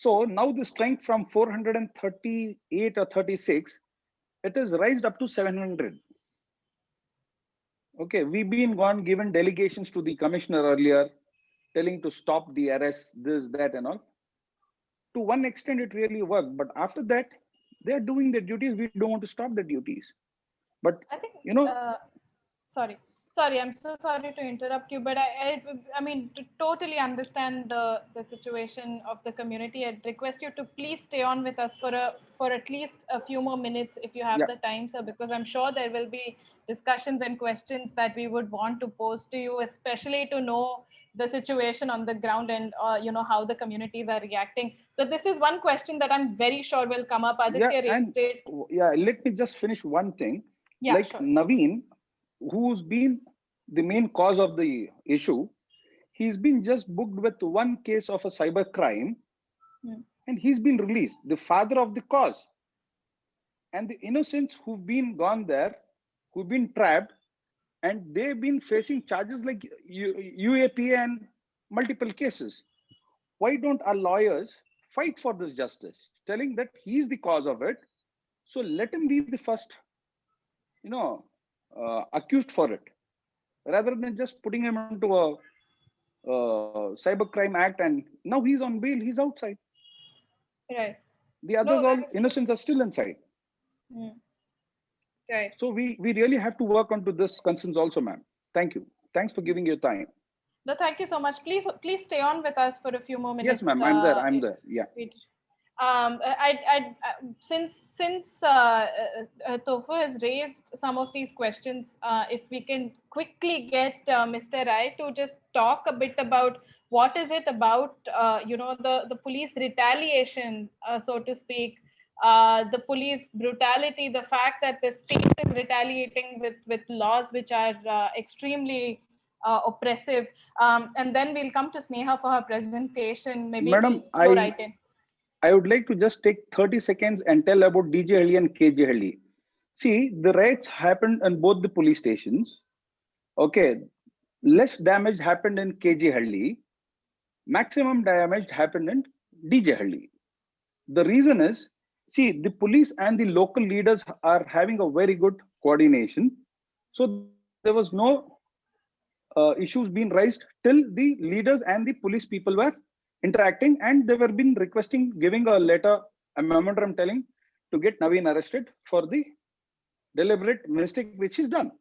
So now the strength from 438 or 36, it is raised up to 700. Okay, we've been given delegations to the commissioner earlier, telling to stop the arrests, this, that, and all. To one extent, it really worked. But after that, they're doing their duties. We don't want to stop the duties. But, I think, you know, sorry, I'm so sorry to interrupt you, but I mean, to totally understand the situation of the community, I'd request you to please stay on with us for at least a few more minutes if you have Yeah. the time, sir, because I'm sure there will be discussions and questions that we would want to pose to you, especially to know the situation on the ground and you know how the communities are reacting. So this is one question that I'm very sure will come up. Aditya raised it. Let me just finish one thing. Yeah, Like sure. Naveen, who's been the main cause of the issue, he's been just booked with one case of a cyber crime, and he's been released. The father of the cause, and the innocents who've been gone there, who've been trapped, and they've been facing charges like UAP and multiple cases. Why don't our lawyers fight for this justice, telling that he's the cause of it? So let him be the first, accused for it, rather than just putting him into a cybercrime act, and now he's on bail, he's outside. Right. The others, No, all that's true. innocents, are still inside. Right. So we really have to work onto this concerns also, ma'am. Thank you. Thanks for giving your time. No, thank you so much. Please stay on with us for a few more minutes. Yes, ma'am. I'm there. I'm there. Yeah. Since Tofu has raised some of these questions, if we can quickly get Mr. Rai to just talk a bit about what is it about, the police retaliation, so to speak, the police brutality, the fact that the state is retaliating with laws which are extremely oppressive, and then we'll come to Sneha for her presentation. Maybe Madam, we'll go right in. I would like to just take 30 seconds and tell about DJ Halli and KJ Halli. See, the riots happened in both the police stations. Okay, less damage happened in KJ Halli. Maximum damage happened in DJ Halli. The reason is, see, the police and the local leaders are having a very good coordination. So there was no issues being raised till the leaders and the police people were interacting, and they were been requesting, giving a letter, a memorandum telling to get Naveen arrested for the deliberate mistake which is done.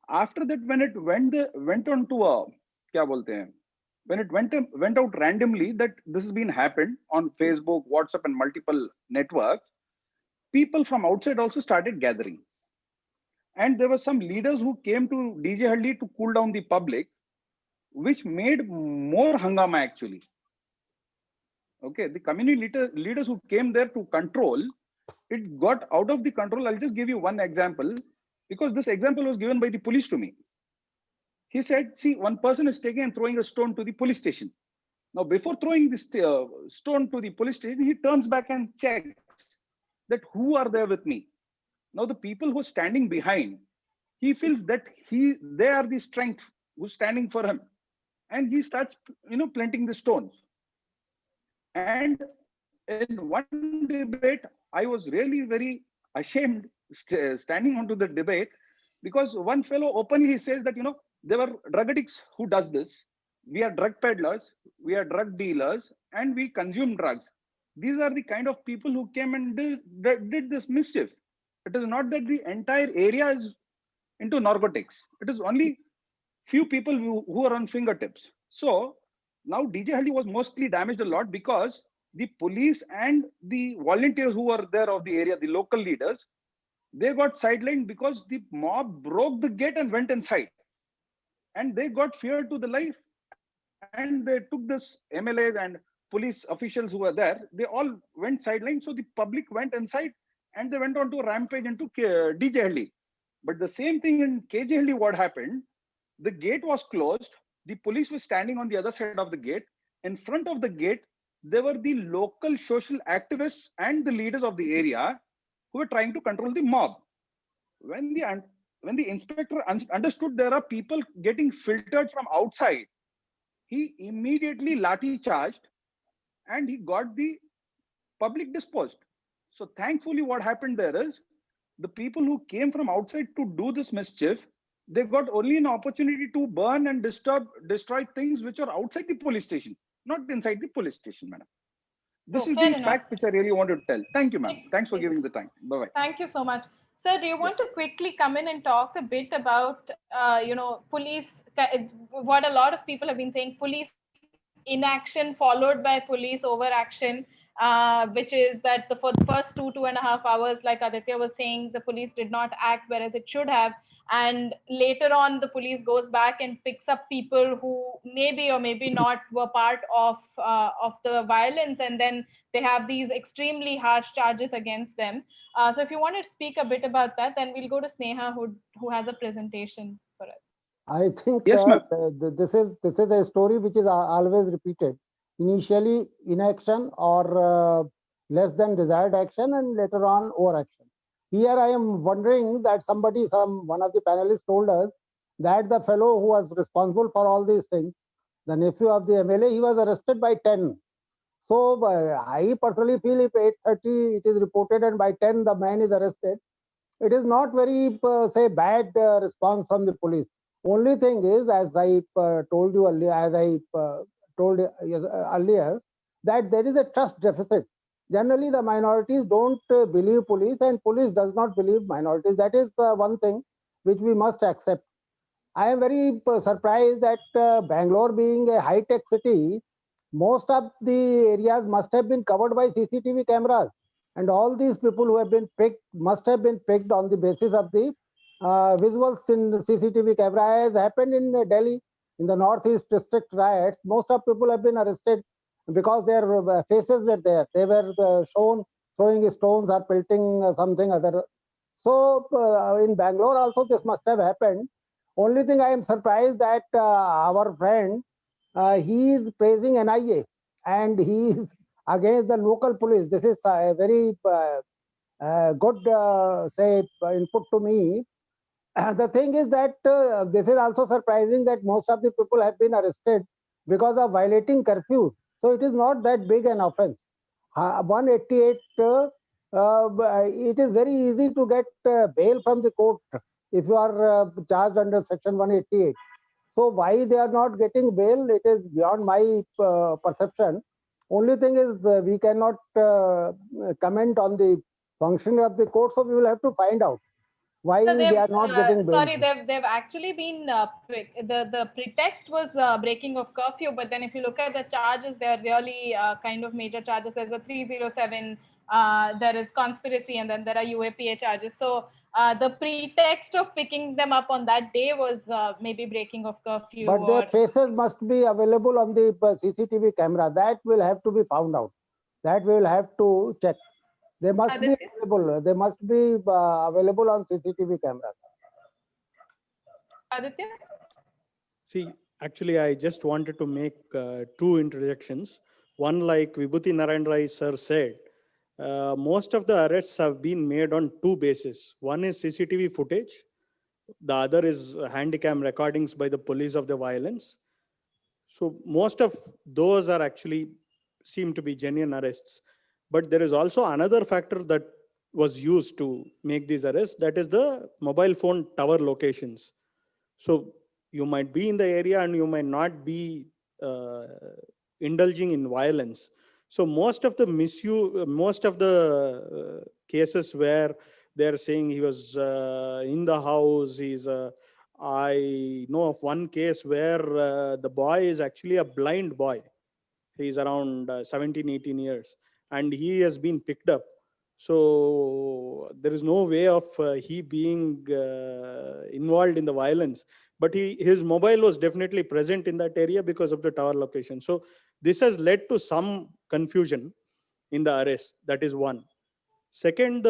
After that, when it went on to a, when it went out randomly that this has been happened on Facebook, WhatsApp, and multiple networks, people from outside also started gathering. And there were some leaders who came to DJ Halli to cool down the public, which made more hangama actually. Okay, the community leaders who came there to control, it got out of the control. I'll just give you one example, because this example was given by the police to me. He said, see, one person is taking and throwing a stone to the police station. Now, before throwing this stone to the police station, he turns back and checks that who are there with me. Now, the people who are standing behind, he feels that they are the strength who's standing for him. And he starts, planting the stones. And in one debate, I was really very ashamed standing onto the debate, because one fellow openly says that, there were drug addicts who does this. We are drug peddlers, we are drug dealers, and we consume drugs. These are the kind of people who came and did this mischief. It is not that the entire area is into narcotics. It is only few people who are on fingertips. So now DJ Halli was mostly damaged a lot, because the police and the volunteers who were there of the area, the local leaders, they got sidelined because the mob broke the gate and went inside. And they got feared to the life. And they took this MLAs and police officials who were there, they all went sidelined. So the public went inside and they went on to a rampage into DJ Halli. But the same thing in KJ Halli, what happened? The gate was closed. The police was standing on the other side of the gate. In front of the gate, there were the local social activists and the leaders of the area who were trying to control the mob. When the inspector understood there are people getting filtered from outside, he immediately lathi charged and he got the public dispersed. So thankfully, what happened there is the people who came from outside to do this mischief, they got only an opportunity to burn and destroy things which are outside the police station, not inside the police station, madam. This Oh, is fair the enough. fact which I really want to tell. Thank you, ma'am. Thanks for giving the time. Bye-bye. Thank you so much. Sir, do you want to quickly come in and talk a bit about, police, what a lot of people have been saying, police inaction followed by police overaction, which is that for the first 2.5 hours, like Aditya was saying, the police did not act whereas it should have. And later on, the police goes back and picks up people who maybe or maybe not were part of the violence, and then they have these extremely harsh charges against them. So if you want to speak a bit about that, then we'll go to Sneha, who has a presentation for us. I think Yes, ma'am. this is a story which is always repeated. Initially inaction or less than desired action, and later on overaction. Here I am wondering that one of the panelists told us that the fellow who was responsible for all these things, the nephew of the MLA, he was arrested by 10. So I personally feel if 8:30 it is reported and by 10 the man is arrested, it is not very bad response from the police. Only thing is, as I told you earlier, earlier, that there is a trust deficit. Generally, the minorities don't believe police, and police does not believe minorities. That is one thing which we must accept. I am very surprised that Bangalore, being a high-tech city, most of the areas must have been covered by CCTV cameras. And all these people who have been picked must have been picked on the basis of the visuals in the CCTV camera, as happened in Delhi in the Northeast District riots. Most of people have been arrested because their faces were there. They were shown throwing stones or pelting something other. So in Bangalore also this must have happened. Only thing I am surprised that our friend, he is praising NIA and he is against the local police. This is a very good input to me. The thing is that this is also surprising that most of the people have been arrested because of violating curfew. So it is not that big an offense. 188, it is very easy to get bail from the court if you are charged under section 188. So why they are not getting bail, it is beyond my perception. Only thing is we cannot comment on the functioning of the court, so we will have to find out why So they are not getting bail. sorry, they've actually been the pretext was breaking of curfew, but then if you look at the charges, they are really kind of major charges. There's a 307, there is conspiracy, and then there are UAPA charges. So the pretext of picking them up on that day was maybe breaking of curfew. But their faces must be available on the CCTV camera. That will have to be found out. That we will have to check. They must be available. They must be available on CCTV cameras. Aditya? See, actually, I just wanted to make two interjections. One, like Vibhuti Narayan Rai sir said, most of the arrests have been made on two bases. One is CCTV footage. The other is handycam recordings by the police of the violence. So most of those are actually seem to be genuine arrests. But there is also another factor that was used to make these arrests, that is the mobile phone tower locations. So you might be in the area and you might not be indulging in violence. So most of the cases where they're saying he was in the house, I know of one case where the boy is actually a blind boy. He's around 17, 18 years. And he has been picked up. So there is no way of he being involved in the violence. But his mobile was definitely present in that area because of the tower location. So this has led to some confusion in the arrest. That is one. Second,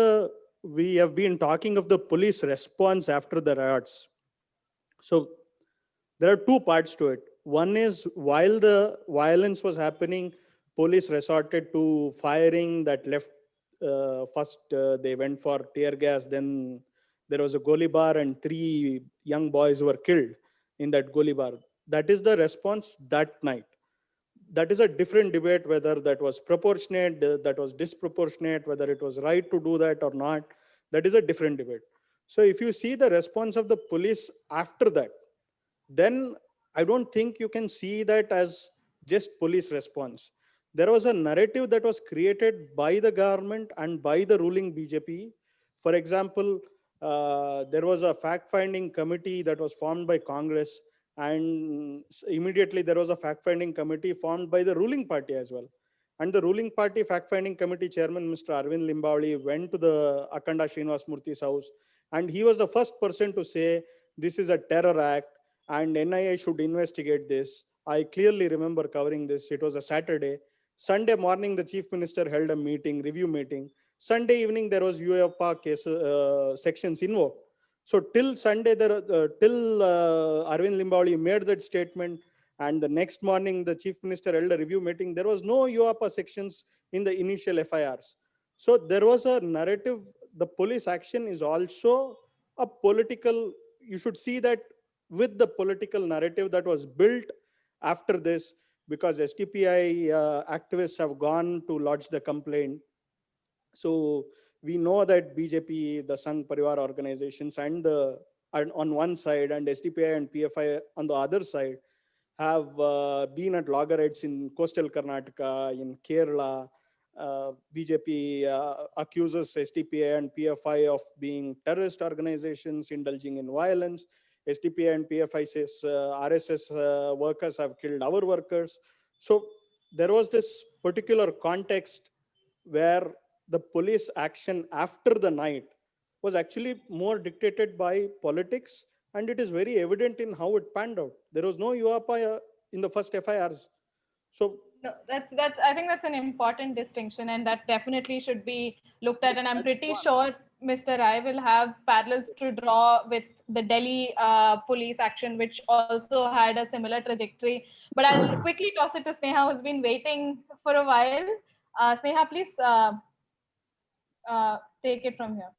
we have been talking of the police response after the riots. So there are two parts to it. One is, while the violence was happening, police resorted to firing that left. First, they went for tear gas. Then there was a Golibar and 3 young boys were killed in that Golibar. That is the response that night. that is a different debate, whether that was proportionate, that was disproportionate, whether it was right to do that or not. That is a different debate. So if you see the response of the police after that, then I don't think you can see that as just police response. There was a narrative that was created by the government and by the ruling BJP. For example, there was a fact-finding committee that was formed by Congress, and immediately there was a fact-finding committee formed by the ruling party as well. And the ruling party fact-finding committee chairman, Mr. Arvind Limbavali, went to the Akhanda Srinivas Murthy's house, and he was the first person to say, this is a terror act and NIA should investigate this. I clearly remember covering this. It was a Saturday. Sunday morning, the chief minister held a meeting, review meeting. Sunday evening, there was UAPA case sections invoked. So till Sunday, till Arvind Limbavali made that statement, and the next morning, the chief minister held a review meeting, there was no UAPA sections in the initial FIRs. So there was a narrative. The police action is also a political, you should see that with the political narrative that was built after this, because SDPI activists have gone to lodge the complaint. So we know that BJP, the Sangh Parivar organizations, and on one side, and SDPI and PFI on the other side, have been at loggerheads in coastal Karnataka, in Kerala. BJP accuses SDPI and PFI of being terrorist organizations, indulging in violence. SDPI and PFI says RSS workers have killed our workers. So there was this particular context where the police action after the night was actually more dictated by politics, and it is very evident in how it panned out. There was no UAPA in the first FIRs. So no, that's I think that's an important distinction, and that definitely should be looked at. And I'm pretty sure Mr. Rai will have parallels to draw with the Delhi police action, which also had a similar trajectory. But I'll quickly toss it to Sneha, who's been waiting for a while. Sneha, please take it from here.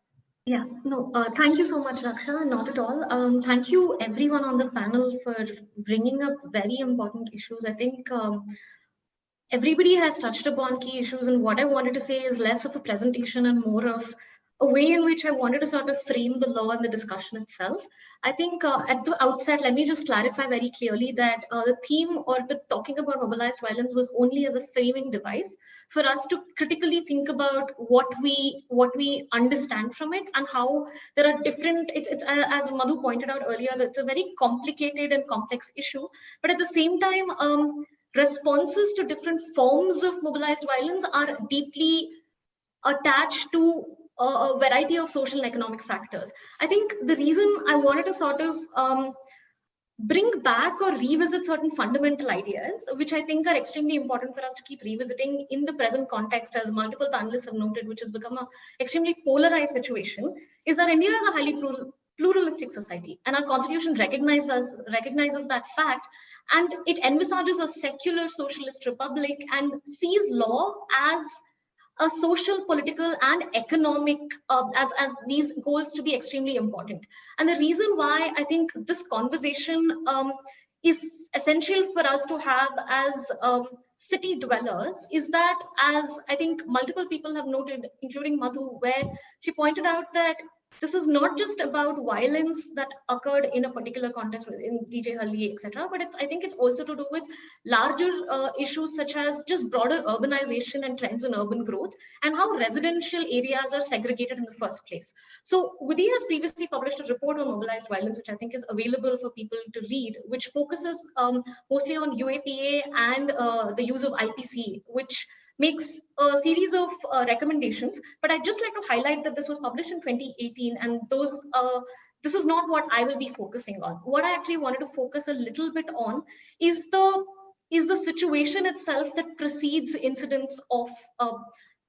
Yeah, no, thank you so much, Raksha. Not at all. Thank you everyone on the panel for bringing up very important issues. I think everybody has touched upon key issues, and what I wanted to say is less of a presentation and more of a way in which I wanted to sort of frame the law and the discussion itself. I think at the outset, let me just clarify very clearly that the theme or the talking about mobilized violence was only as a framing device for us to critically think about what we understand from it and how there are different, it's as Madhu pointed out earlier, that's a very complicated and complex issue. But at the same time, responses to different forms of mobilized violence are deeply attached to a variety of social and economic factors. I think the reason I wanted to sort of bring back or revisit certain fundamental ideas, which I think are extremely important for us to keep revisiting in the present context, as multiple panelists have noted, which has become an extremely polarized situation, is that India is a highly pluralistic society, and our constitution recognizes that fact, and it envisages a secular socialist republic and sees law as a social, political, and economic, as these goals to be extremely important. And the reason why I think this conversation is essential for us to have as city dwellers is that, as I think multiple people have noted, including Madhu, where she pointed out that this is not just about violence that occurred in a particular context in DJ Halli, etc., but I think it's also to do with larger issues such as just broader urbanization and trends in urban growth and how residential areas are segregated in the first place. So WIDI has previously published a report on mobilized violence, which I think is available for people to read, which focuses mostly on UAPA and the use of IPC, which makes a series of recommendations, but I'd just like to highlight that this was published in 2018, and this is not what I will be focusing on. What I actually wanted to focus a little bit on is the situation itself that precedes incidents of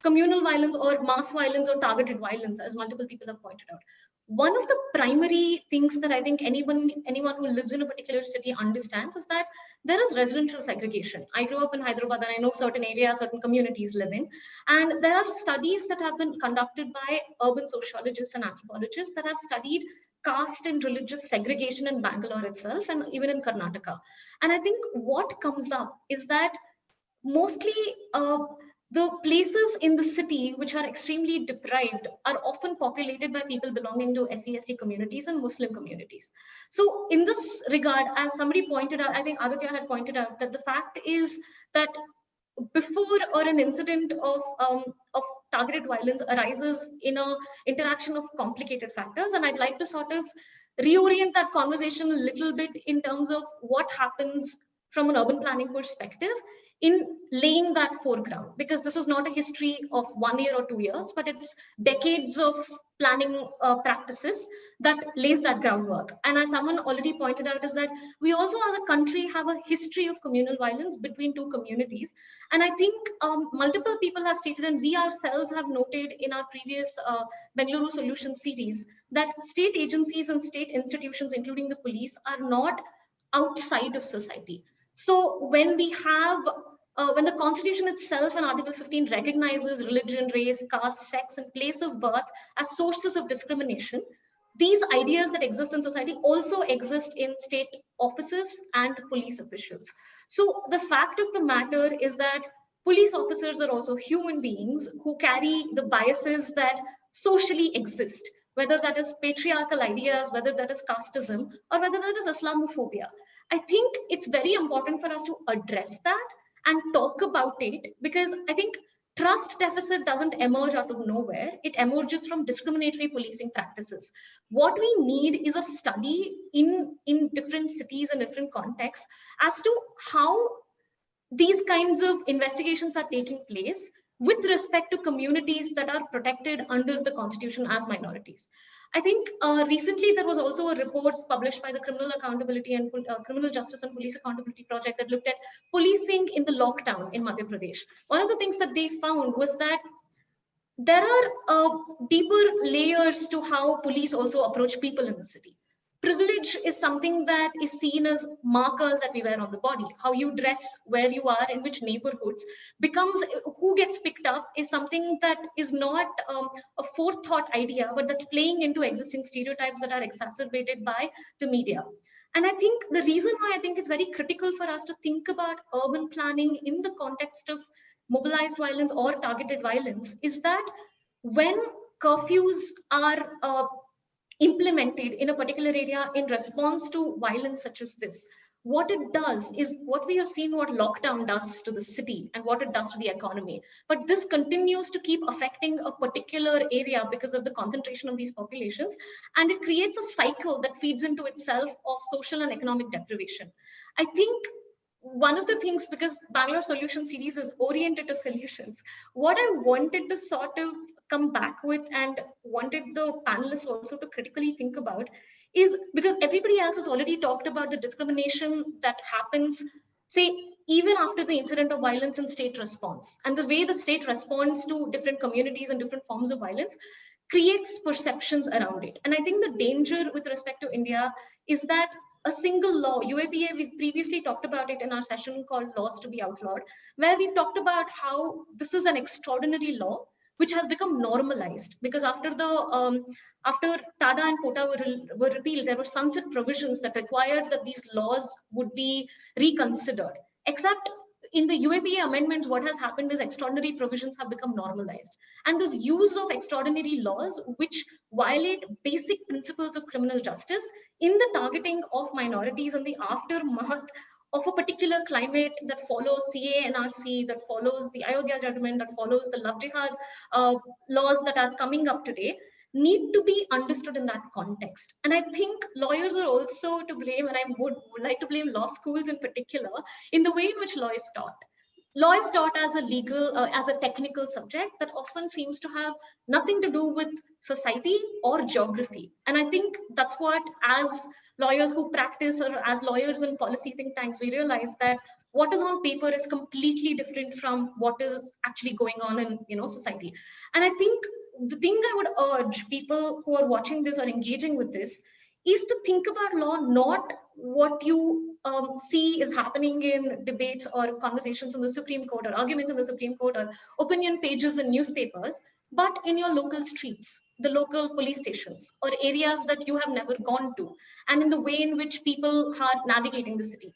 communal violence or mass violence or targeted violence, as multiple people have pointed out. One of the primary things that I think anyone who lives in a particular city understands is that there is residential segregation. I grew up in Hyderabad, and I know certain areas, certain communities live in. And there are studies that have been conducted by urban sociologists and anthropologists that have studied caste and religious segregation in Bangalore itself and even in Karnataka. And I think what comes up is that mostly the places in the city which are extremely deprived are often populated by people belonging to SC/ST communities and Muslim communities. So in this regard, as somebody pointed out, I think Aditya had pointed out, that the fact is that before or an incident of targeted violence arises in a interaction of complicated factors, and I'd like to sort of reorient that conversation a little bit in terms of what happens from an urban planning perspective in laying that foreground, because this is not a history of 1 year or 2 years, but it's decades of planning practices that lays that groundwork. And as someone already pointed out, is that we also as a country have a history of communal violence between two communities. And I think multiple people have stated, and we ourselves have noted in our previous Bengaluru Solution series, that state agencies and state institutions, including the police, are not outside of society. So when we have when the Constitution itself in Article 15 recognizes religion, race, caste, sex, and place of birth as sources of discrimination, these ideas that exist in society also exist in state offices and police officials. So the fact of the matter is that police officers are also human beings who carry the biases that socially exist, whether that is patriarchal ideas, whether that is casteism, or whether that is Islamophobia. I think it's very important for us to address that and talk about it, because I think trust deficit doesn't emerge out of nowhere. It emerges from discriminatory policing practices. What we need is a study in different cities and different contexts as to how these kinds of investigations are taking place with respect to communities that are protected under the Constitution as minorities. I think recently there was also a report published by the Criminal Accountability and Criminal Justice and Police Accountability Project that looked at policing in the lockdown in Madhya Pradesh. One of the things that they found was that there are deeper layers to how police also approach people in the city. Privilege is something that is seen as markers that we wear on the body. How you dress, where you are, in which neighborhoods becomes, who gets picked up is something that is not a forethought idea, but that's playing into existing stereotypes that are exacerbated by the media. And I think the reason why I think it's very critical for us to think about urban planning in the context of mobilized violence or targeted violence is that when curfews are implemented in a particular area in response to violence such as this, what it does is what we have seen what lockdown does to the city and what it does to the economy. But this continues to keep affecting a particular area because of the concentration of these populations. And it creates a cycle that feeds into itself of social and economic deprivation. I think one of the things, because Bangalore Solution series is oriented to solutions, what I wanted to sort of come back with and wanted the panelists also to critically think about is, because everybody else has already talked about the discrimination that happens, say, even after the incident of violence and state response, and the way the state responds to different communities and different forms of violence creates perceptions around it. And I think the danger with respect to India is that a single law, UAPA, we've previously talked about it in our session called Laws to be Outlawed, where we've talked about how this is an extraordinary law which has become normalized, because after TADA and POTA were repealed, there were sunset provisions that required that these laws would be reconsidered. Except in the UAPA amendments, what has happened is extraordinary provisions have become normalized. And this use of extraordinary laws, which violate basic principles of criminal justice in the targeting of minorities and the aftermath of a particular climate that follows CA, NRC, that follows the Ayodhya judgment, that follows the Love Jihad laws that are coming up today, need to be understood in that context. And I think lawyers are also to blame, and I would like to blame law schools in particular, in the way in which law is taught. Law is taught as a legal, as a technical subject that often seems to have nothing to do with society or geography. And I think that's what, as lawyers who practice, or as lawyers in policy think tanks, we realize that what is on paper is completely different from what is actually going on in society. And I think the thing I would urge people who are watching this or engaging with this is to think about law, not what you see is happening in debates or conversations in the Supreme Court or arguments in the Supreme Court or opinion pages in newspapers, but in your local streets, the local police stations, or areas that you have never gone to, and in the way in which people are navigating the city.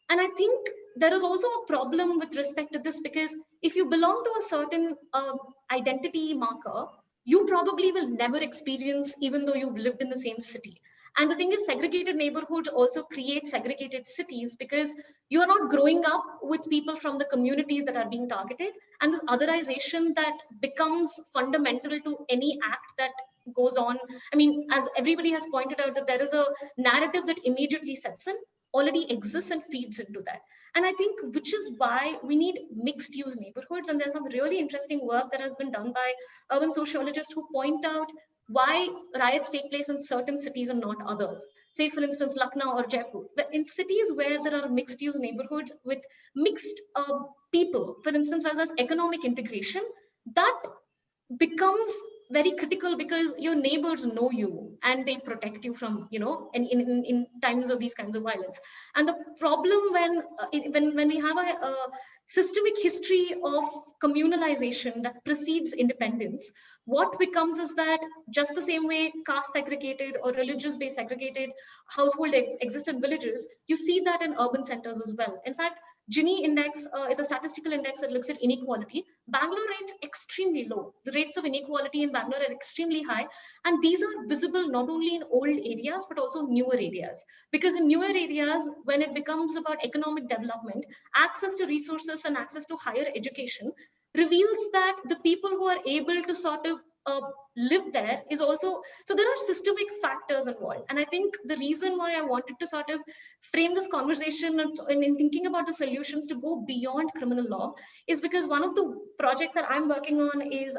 And I think there is also a problem with respect to this, because if you belong to a certain identity marker, you probably will never experience, even though you've lived in the same city. And the thing is, segregated neighborhoods also create segregated cities, because you are not growing up with people from the communities that are being targeted. And this otherization that becomes fundamental to any act that goes on. I mean, as everybody has pointed out, that there is a narrative that immediately sets in, already exists and feeds into that. And I think, which is why we need mixed use neighborhoods. And there's some really interesting work that has been done by urban sociologists who point out why riots take place in certain cities and not others. Say, for instance, Lucknow or Jaipur. In cities where there are mixed use neighborhoods with mixed people, for instance, where there's economic integration, that becomes very critical, because your neighbors know you and they protect you from, in times of these kinds of violence. And the problem when we have a systemic history of communalization that precedes independence, what becomes is that just the same way caste segregated or religious based segregated household exist in villages, you see that in urban centers as well. In fact, Gini index is a statistical index that looks at inequality. Bangalore rates extremely low. The rates of inequality in Bangalore are extremely high. And these are visible not only in old areas, but also newer areas. Because in newer areas, when it becomes about economic development, access to resources and access to higher education reveals that the people who are able to sort of live there is also, so there are systemic factors involved. And I think the reason why I wanted to sort of frame this conversation in thinking about the solutions to go beyond criminal law is because one of the projects that I'm working on is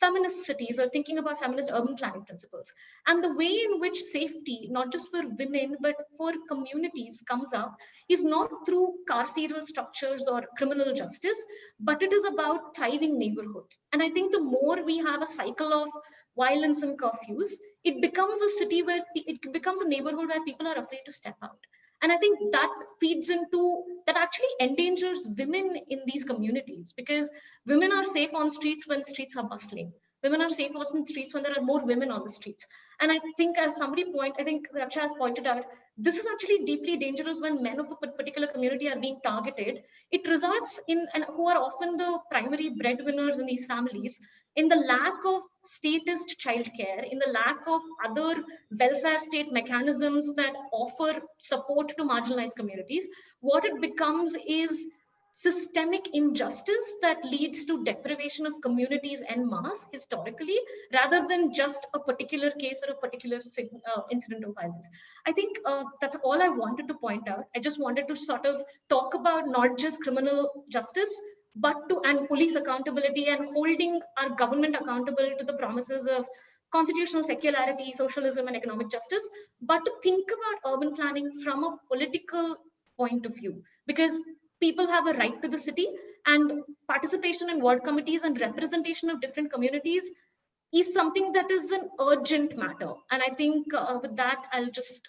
feminist cities, or thinking about feminist urban planning principles. And the way in which safety, not just for women, but for communities comes up is not through carceral structures or criminal justice, but it is about thriving neighborhoods. And I think the more we have a cycle of violence and curfews, it becomes a city where it becomes a neighborhood where people are afraid to step out. And I think that feeds into, that actually endangers women in these communities, because women are safe on streets when streets are bustling. Women are safe on streets when there are more women on the streets. And I think, as I think Raksha has pointed out, this is actually deeply dangerous when men of a particular community are being targeted. It results in, and who are often the primary breadwinners in these families, in the lack of statist childcare, in the lack of other welfare state mechanisms that offer support to marginalized communities. What it becomes is systemic injustice that leads to deprivation of communities en masse historically, rather than just a particular case or a particular incident of violence. I think that's all I wanted to point out. I just wanted to sort of talk about not just criminal justice, but and police accountability, and holding our government accountable to the promises of constitutional secularity, socialism, and economic justice, but to think about urban planning from a political point of view, because people have a right to the city, and participation in ward committees and representation of different communities is something that is an urgent matter. And I think with that, I'll just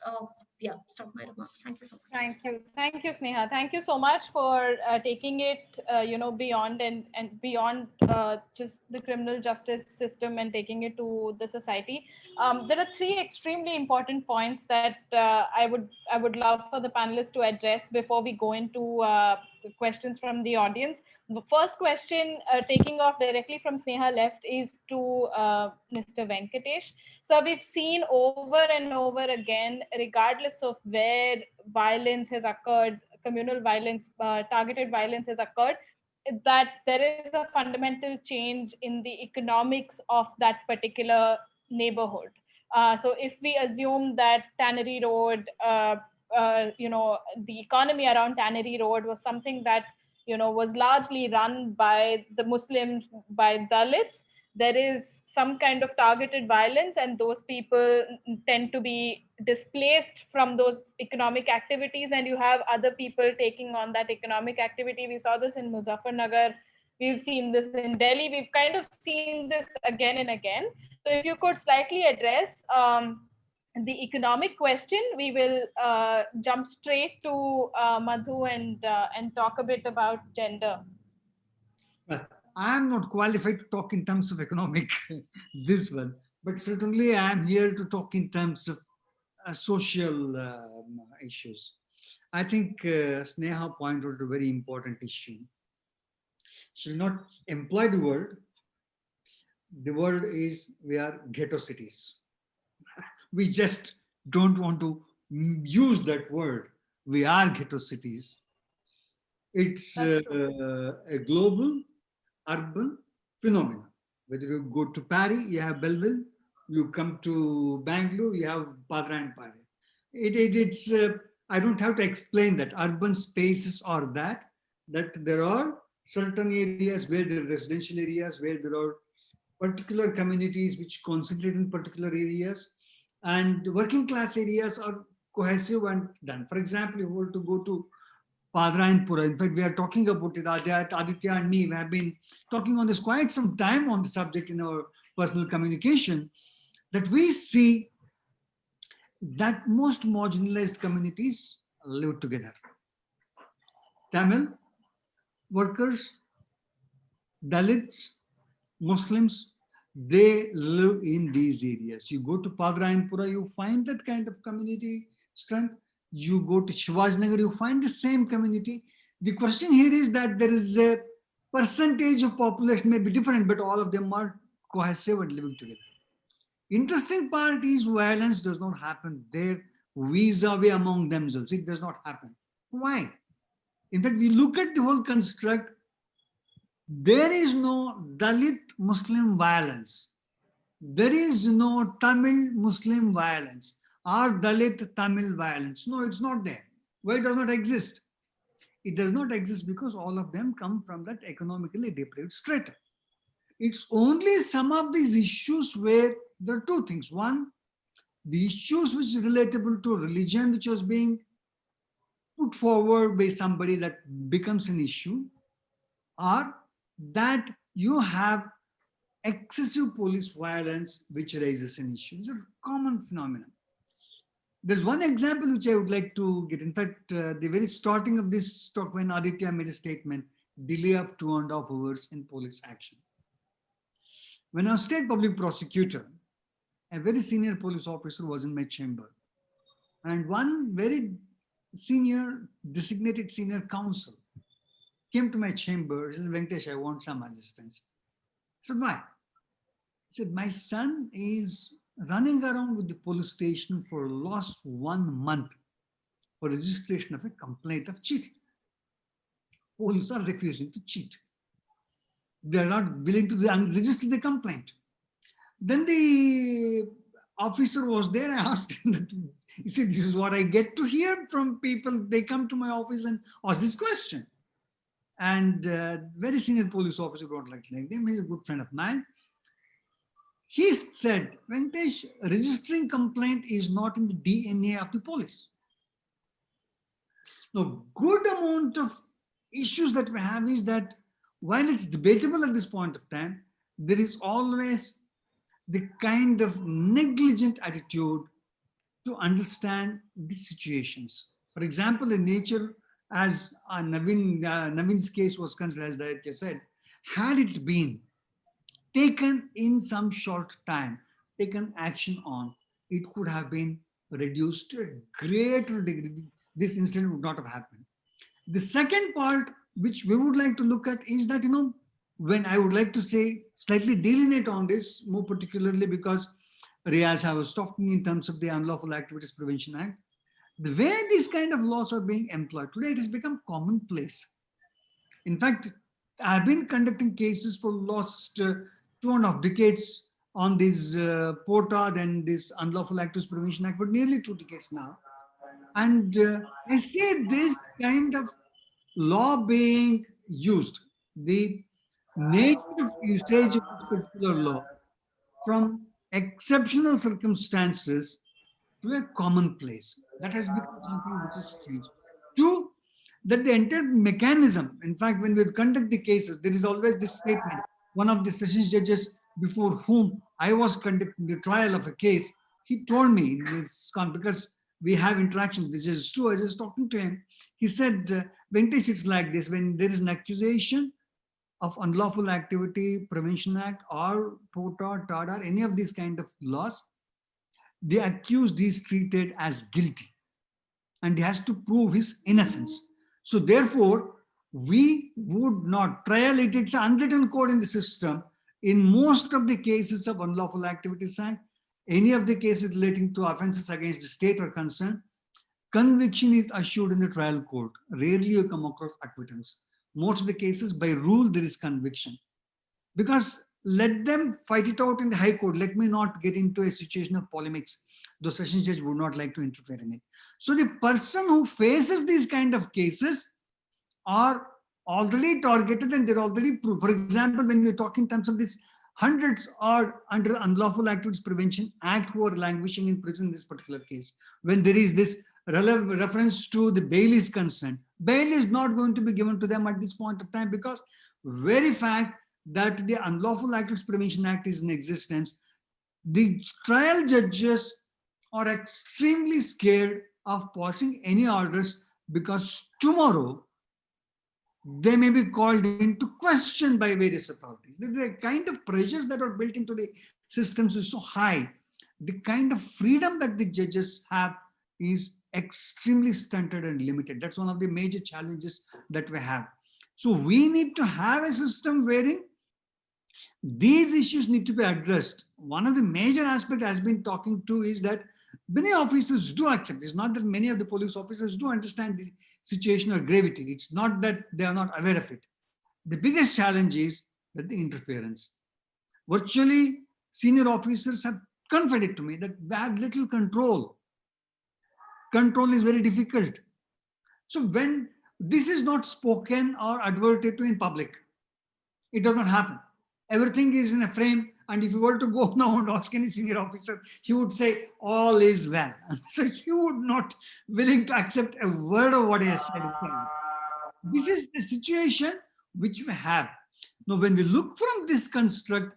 stop my remarks. Thank you so much. Thank you, Sneha. Thank you so much for taking it, beyond and beyond just the criminal justice system and taking it to the society. There are three extremely important points that I would love for the panelists to address before we go into questions from the audience. The first question, taking off directly from Sneha left, is to Mr. Venkatesh. So we've seen over and over again, regardless of where violence has occurred, communal violence, targeted violence has occurred, that there is a fundamental change in the economics of that particular neighborhood. So if we assume that Tannery Road, the economy around Tannery Road was something that, was largely run by the Muslims, by Dalits, there is some kind of targeted violence, and those people tend to be displaced from those economic activities, and you have other people taking on that economic activity. We saw this in Muzaffarnagar. We've seen this in Delhi. We've kind of seen this again and again. So if you could slightly address the economic question, we will jump straight to Madhu and talk a bit about gender. Well, I am not qualified to talk in terms of economic this one, but certainly I am here to talk in terms of social issues. I think Sneha pointed out a very important issue. Should not employ the word. The word is we are ghetto cities. We just don't want to use that word. We are ghetto cities. It's That's true. a global urban phenomenon. Whether you go to Paris, you have Belleville. You come to Bangalore, you have Padra and Pade. It's, I don't have to explain that. Urban spaces are that there are certain areas where there are residential areas, where there are particular communities which concentrate in particular areas, and working class areas are cohesive and done. For example, if you were to go to Padra and Pura, in fact, we are talking about it. Aditya and me have been talking on this quite some time on the subject in our personal communication, that we see that most marginalized communities live together. Tamil, workers, Dalits, Muslims, they live in these areas. You go to Padra and Pura, you find that kind of community strength. You go to Shivajnagar, you find the same community. The question here is that there is a percentage of population may be different, but all of them are cohesive and living together. Interesting part is violence does not happen there vis-a-vis among themselves. It does not happen. Why? In fact, we look at the whole construct. There is no Dalit Muslim violence. There is no Tamil Muslim violence or Dalit Tamil violence. No, it's not there. Why it does not exist? It does not exist because all of them come from that economically deprived strata. It's only some of these issues where there are two things. One, the issues which is relatable to religion, which was being put forward by somebody, that becomes an issue, or that you have excessive police violence, which raises an issue. It's a common phenomenon. There's one example which I would like to get. In fact, the very starting of this talk, when Aditya made a statement, delay of 2.5 hours in police action. When I was state public prosecutor, a very senior police officer was in my chamber. And one very senior, designated senior counsel came to my chamber. He said, Venkatesh, I want some assistance. I said, why? He said, my son is running around with the police station for the last 1 month for registration of a complaint of cheating. Police are refusing to cheat. They're not willing to register the complaint. Then the officer was there. I asked him that. He said, this is what I get to hear from people. They come to my office and ask this question. And very senior police officer, don't like them. He's a good friend of mine. He said, Venkatesh, registering complaint is not in the DNA of the police. Now, good amount of issues that we have is that while it's debatable at this point of time, there is always the kind of negligent attitude to understand the situations. For example, the nature, as Navin's case was considered, as Daitya said, had it been taken in some short time, taken action on, it could have been reduced to a greater degree. This incident would not have happened. The second part, which we would like to look at, is that, when I would like to say, slightly delineate on this, more particularly because Riaz, I was talking in terms of the Unlawful Activities Prevention Act, the way these kind of laws are being employed today, it has become commonplace. In fact, I've been conducting cases for last 2.5 decades on this POTA and this Unlawful Activities Prevention Act for nearly 2 decades now. And I see this kind of law being used, the nature of usage of this particular law from exceptional circumstances to a commonplace. That has become something which has changed. Two, that the entire mechanism, in fact, when we conduct the cases, there is always this statement. One of the sessions judges before whom I was conducting the trial of a case, he told me in this, because we have interaction with the judges too, I was just talking to him. He said, Venkatesh, it's like this, when there is an accusation of Unlawful Activity Prevention Act or POTA, TADA, any of these kind of laws, the accused is treated as guilty. and he has to prove his innocence. So therefore, we would not trial it. It's an unwritten code in the system. In most of the cases of Unlawful Activities Act, any of the cases relating to offenses against the state or concern, conviction is assured in the trial court. Rarely you come across acquittals. Most of the cases, by rule, there is conviction. Because let them fight it out in the High Court. Let me not get into a situation of polemics. The Sessions Judge would not like to interfere in it. So the person who faces these kind of cases are already targeted and they're already proved. For example, when we talk in terms of this, hundreds are under Unlawful Activities Prevention Act who are languishing in prison in this particular case. When there is this reference to the bail is concerned, bail is not going to be given to them at this point of time, because very fact that the Unlawful Activities Prevention Act is in existence, the trial judges are extremely scared of passing any orders, because tomorrow they may be called into question by various authorities. The kind of pressures that are built into the systems is so high. The kind of freedom that the judges have is extremely stunted and limited. That's one of the major challenges that we have. So we need to have a system wherein these issues need to be addressed. One of the major aspects I've been talking to is that many officers do accept. It's not that many of the police officers do understand the situation or gravity. It's not that they are not aware of it. The biggest challenge is that the interference. Virtually, senior officers have confided to me that they have little control. Control is very difficult. So when this is not spoken or adverted to in public, it does not happen. Everything is in a frame, and if you were to go now and ask any senior officer, he would say all is well. So he would not willing to accept a word of what he has said. This is the situation which we have. Now, when we look from this construct,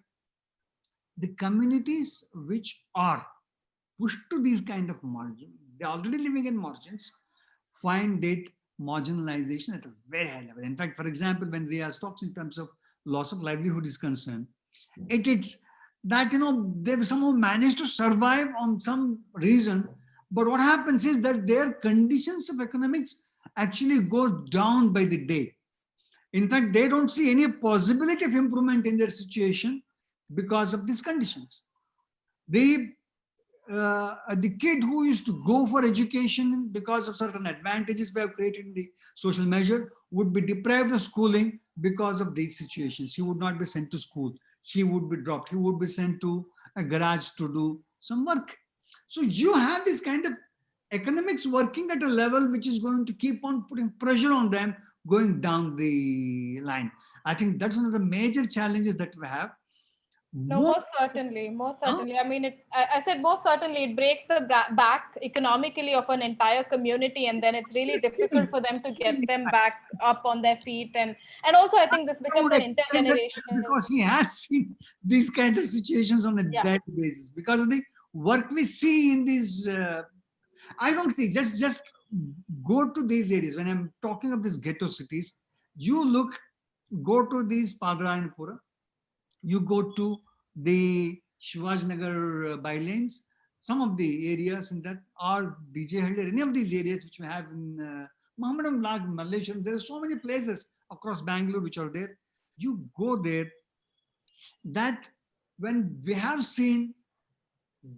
the communities which are pushed to these kind of margins, they're already living in margins, find it marginalization at a very high level. In fact, for example, when Riaz talks in terms of loss of livelihood is concerned, it's that, they've somehow managed to survive on some reason, but what happens is that their conditions of economics actually go down by the day. In fact, they don't see any possibility of improvement in their situation because of these conditions. The kid who used to go for education because of certain advantages we have created in the social measure would be deprived of schooling because of these situations. He would not be sent to school. He would be dropped. He would be sent to a garage to do some work. So you have this kind of economics working at a level which is going to keep on putting pressure on them going down the line. I think that's one of the major challenges that we have. No, most certainly, most certainly. I mean, I said most certainly it breaks the back economically of an entire community, and then it's really difficult for them to get them back up on their feet. And also, I think this becomes an intergenerational. Because he has seen these kind of situations on a daily basis. Because of the work we see in these, I don't think, just go to these areas. When I'm talking of these ghetto cities, you go to these Padra and Pura, you go to the Shivajnagar bylanes, some of the areas in that are DJ Halli, any of these areas which we have in Mohammedan Lag, Malaysia, there are so many places across Bangalore which are there. You go there, that when we have seen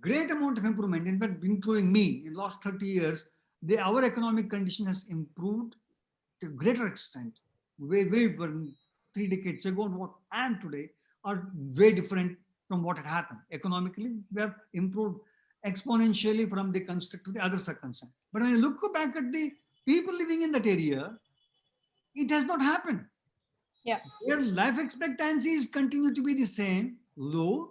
great amount of improvement, in fact, including me, in the last 30 years, our economic condition has improved to a greater extent. We were 3 decades ago and what I am today are very different from what had happened. Economically, we have improved exponentially from the construct to the other circumstance. But when I look back at the people living in that area, it has not happened. Yeah. Their life expectancies continue to be the same, low.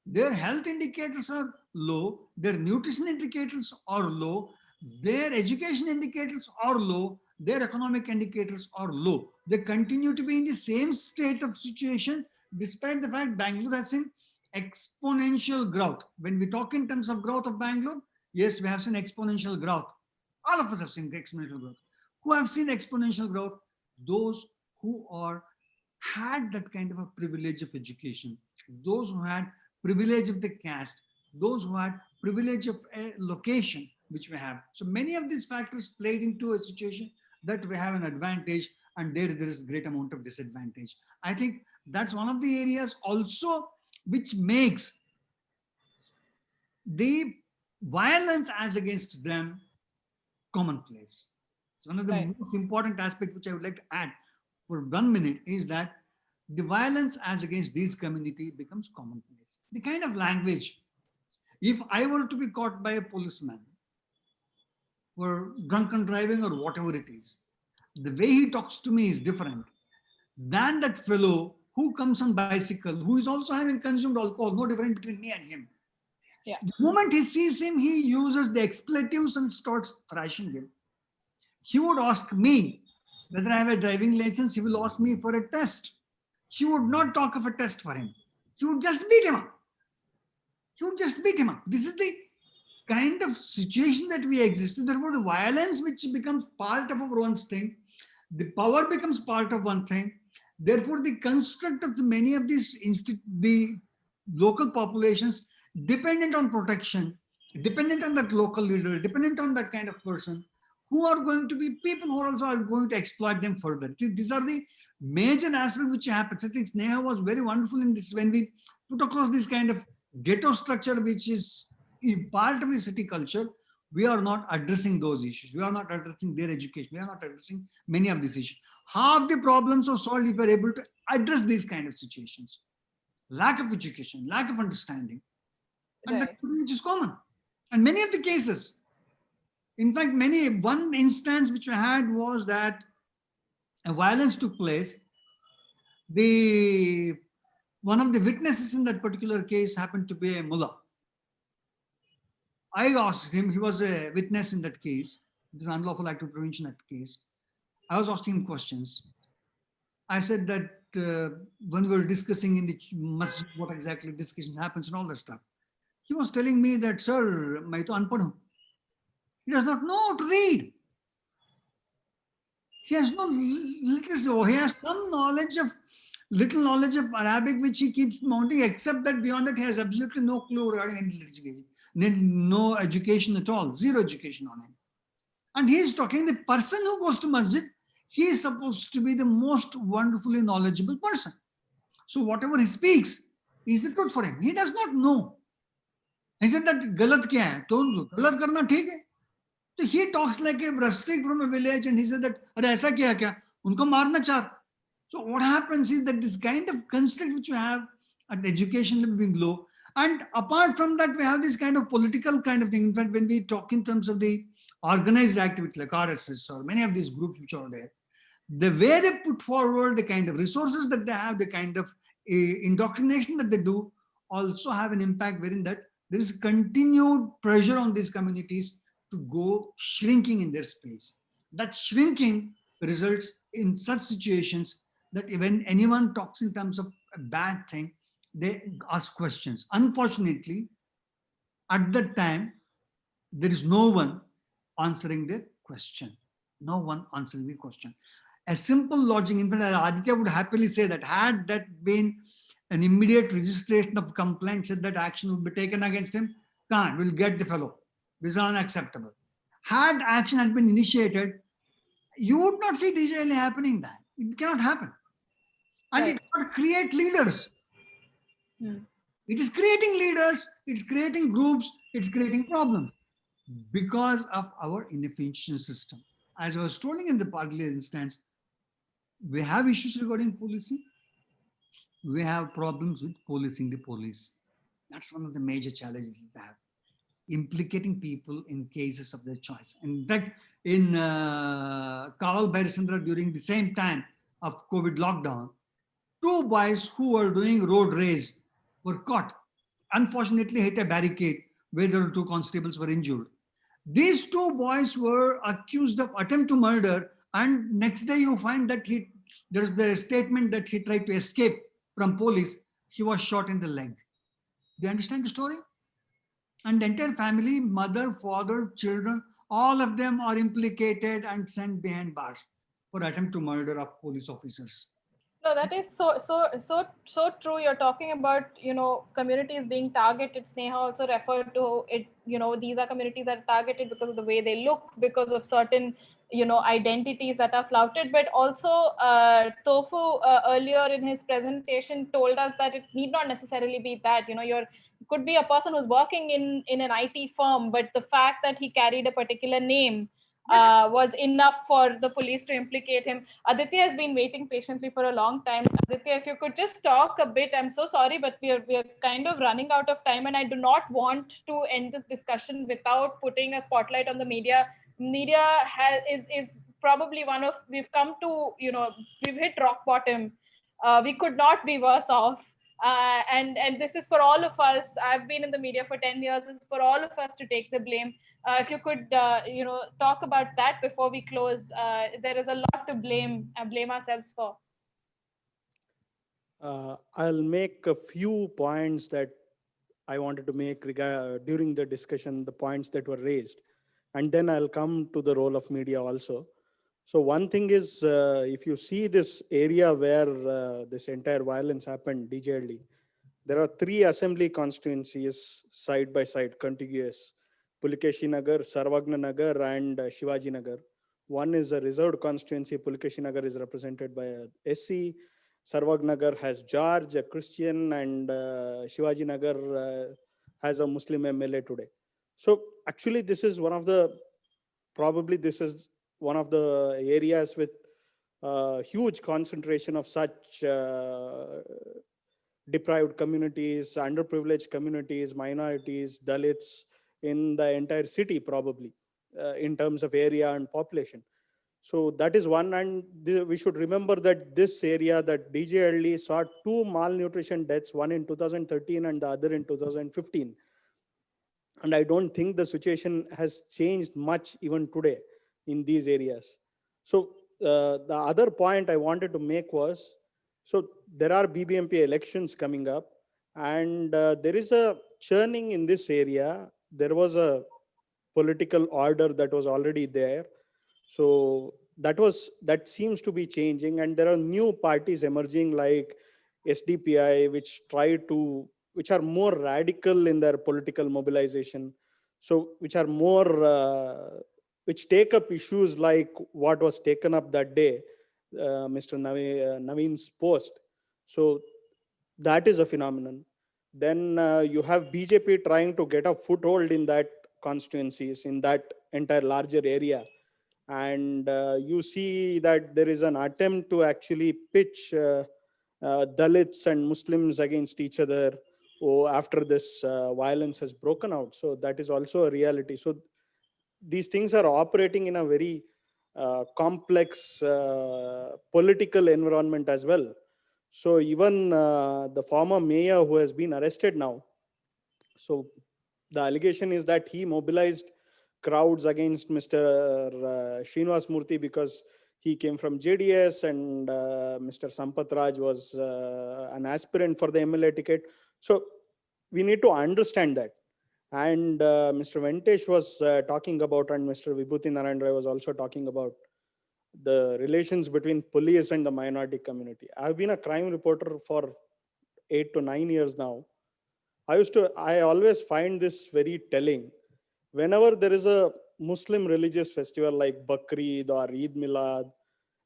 Their health indicators are low. Their nutrition indicators are low. Their education indicators are low. Their economic indicators are low. They continue to be in the same state of situation, despite the fact Bangalore has seen exponential growth. When we talk in terms of growth of Bangalore, yes, we have seen exponential growth. All of us have seen the exponential growth. Who have seen exponential growth? Those who had that kind of a privilege of education, those who had privilege of the caste, those who had privilege of a location, which we have. So many of these factors played into a situation that we have an advantage, and there is a great amount of disadvantage. I think that's one of the areas also which makes the violence as against them commonplace. It's one of the Right. most important aspects which I would like to add for 1 minute is that the violence as against this community becomes commonplace. The kind of language, if I were to be caught by a policeman for drunken driving or whatever it is, the way he talks to me is different than that fellow who comes on bicycle, who is also having consumed alcohol, no different between me and him. Yeah. The moment he sees him, he uses the expletives and starts thrashing him. He would ask me whether I have a driving license. He will ask me for a test. He would not talk of a test for him. He would just beat him up. He would just beat him up. This is the kind of situation that we exist. Therefore, the violence which becomes part of our one's thing, the power becomes part of one thing. Therefore, the construct of many of these the local populations dependent on protection, dependent on that local leader, dependent on that kind of person, who are going to be people who also are going to exploit them further. These are the major aspects which happens. I think Sneha was very wonderful in this when we put across this kind of ghetto structure, which is part of the city culture. We are not addressing those issues. We are not addressing their education. We are not addressing many of these issues. Half the problems are solved if we are able to address these kind of situations. Lack of education, lack of understanding. And Right. that's something which is common. And many of the cases, in fact, one instance which we had was that a violence took place. One of the witnesses in that particular case happened to be a mullah. I asked him, he was a witness in that case. It is an unlawful act of prevention act case. I was asking him questions. I said that when we were discussing in the masjid what exactly discussions happens and all that stuff, he was telling me that, sir, मैं तो अनपढ़ हूं. He does not know how to read. He has no literacy, or he has some little knowledge of Arabic, which he keeps mounting, except that beyond that, he has absolutely no clue regarding any literature. No education at all, zero education on him. And he is talking, the person who goes to masjid, he is supposed to be the most wonderfully knowledgeable person. So whatever he speaks is the truth for him. He does not know. He said that galat kya hai? To galat karna theek hai. So he talks like a rustic from a village, and he said that, "Are aisa kiya kya? Unko marna char." So what happens is that this kind of construct which you have at the education level being low, and apart from that, we have this kind of political kind of thing. In fact, when we talk in terms of the organized activity like RSS or many of these groups which are there, the way they put forward, the kind of resources that they have, the kind of indoctrination that they do, also have an impact wherein that there is continued pressure on these communities to go shrinking in their space. That shrinking results in such situations that when anyone talks in terms of a bad thing, they ask questions. Unfortunately, at that time, there is no one answering the question. No one answering the question. A simple logic, in fact, Aditya would happily say that had that been an immediate registration of complaint, said that action would be taken against him, can't, we'll get the fellow. This is unacceptable. Had action had been initiated, you would not see this really happening that. It cannot happen. And Right. it cannot create leaders. It is creating leaders, it's creating groups, it's creating problems because of our inefficient system. As I was telling in the earlier instance, we have issues regarding policing. We have problems with policing the police. That's one of the major challenges we have. Implicating people in cases of their choice. In fact, in Kawal Bhairasandra during the same time of COVID lockdown, 2 boys who were doing road rage were caught. Unfortunately, hit a barricade where the 2 constables were injured. These 2 boys were accused of attempt to murder, and next day you find that there's the statement that he tried to escape from police. He was shot in the leg. Do you understand the story? And the entire family, mother, father, children, all of them are implicated and sent behind bars for attempt to murder of police officers. No, that is so true. You're talking about, communities being targeted. Sneha also referred to it, these are communities that are targeted because of the way they look, because of certain identities that are flouted. But also Tofu earlier in his presentation told us that it need not necessarily be that. Could be a person who's working in an IT firm, but the fact that he carried a particular name was enough for the police to implicate him. Aditya has been waiting patiently for a long time. Aditya, if you could just talk a bit. I'm so sorry, but we are kind of running out of time, and I do not want to end this discussion without putting a spotlight on the media. Media is probably we've come to, we've hit rock bottom. We could not be worse off. And this is for all of us. I've been in the media for 10 years. This is for all of us to take the blame. If you could, talk about that before we close. There is a lot to blame ourselves for. I'll make a few points that I wanted to make during the discussion, the points that were raised. And then I'll come to the role of media also. So one thing is, if you see this area where this entire violence happened, DJLD, there are 3 assembly constituencies side by side, contiguous: Pulkeshi Nagar, Sarvagna Nagar, and Shivaji Nagar. One is a reserved constituency. Pulkeshi Nagar is represented by a SC. Sarvagna Nagar has George, a Christian, and Shivaji Nagar has a Muslim MLA today. So actually, this is one of the areas with huge concentration of such deprived communities, underprivileged communities, minorities, Dalits in the entire city, probably in terms of area and population. So that is one. And we should remember that this area, that DJLD, saw 2 malnutrition deaths, one in 2013 and the other in 2015. And I don't think the situation has changed much even today in these areas. So the other point I wanted to make was, so there are BBMP elections coming up, and there is a churning in this area. There was a political order that was already there. So that seems to be changing, and there are new parties emerging like SDPI, which are more radical in their political mobilization. So which take up issues like what was taken up that day, Mr. Naveen's post. So that is a phenomenon. Then you have BJP trying to get a foothold in that constituencies, in that entire larger area. And you see that there is an attempt to actually pitch Dalits and Muslims against each other after this violence has broken out. So that is also a reality. So these things are operating in a very complex political environment as well. So even the former mayor who has been arrested now, so the allegation is that he mobilized crowds against Mr. Srinivas Murthy because he came from JDS, and Mr. Sampath Raj was an aspirant for the MLA ticket. So we need to understand that. And Mr. Ventesh was talking about, and Mr. Vibhuti Narayan Rai was also talking about the relations between police and the minority community. I've been a crime reporter for 8 to 9 years now. I always find this very telling. Whenever there is a Muslim religious festival like Bakrid or Eid Milad,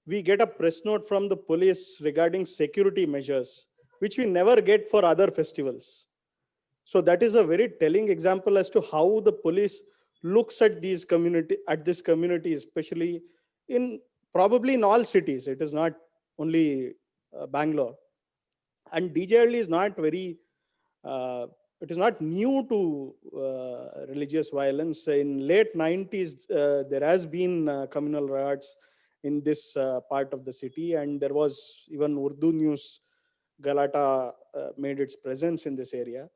we get a press note from the police regarding security measures, which we never get for other festivals. So that is a very telling example as to how the police looks at this community, especially probably in all cities. It is not only Bangalore. And DJLD is not it is not new to religious violence. In late 90s, there has been communal riots in this part of the city, and there was even Urdu News Galata made its presence in this area.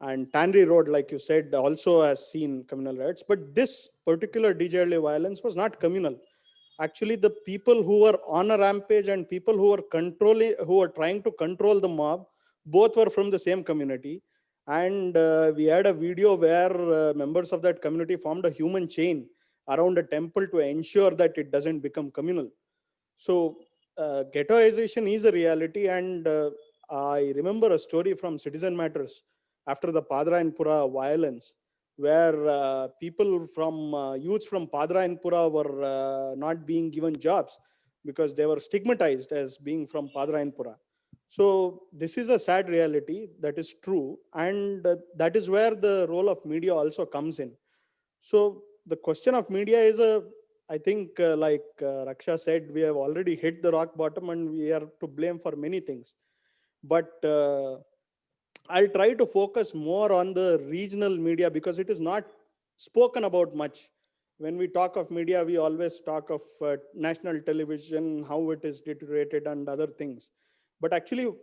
And Tannery Road, like you said, also has seen communal riots. But this particular DJLD violence was not communal. Actually, the people who were on a rampage and people who were trying to control the mob, both were from the same community. And we had a video where members of that community formed a human chain around a temple to ensure that it doesn't become communal. So ghettoization is a reality. And I remember a story from Citizen Matters after the Padra and Pura violence. where people from youths from Padrayanpura were not being given jobs because they were stigmatized as being from Padrayanpura. So this is a sad reality, that is true, and that is where the role of media also comes in. So the question of media is I think like Raksha said, we have already hit the rock bottom and we are to blame for many things. But I'll try to focus more on the regional media because it is not spoken about much. When we talk of media, we always talk of national television, how it is deteriorated and other things. But actually,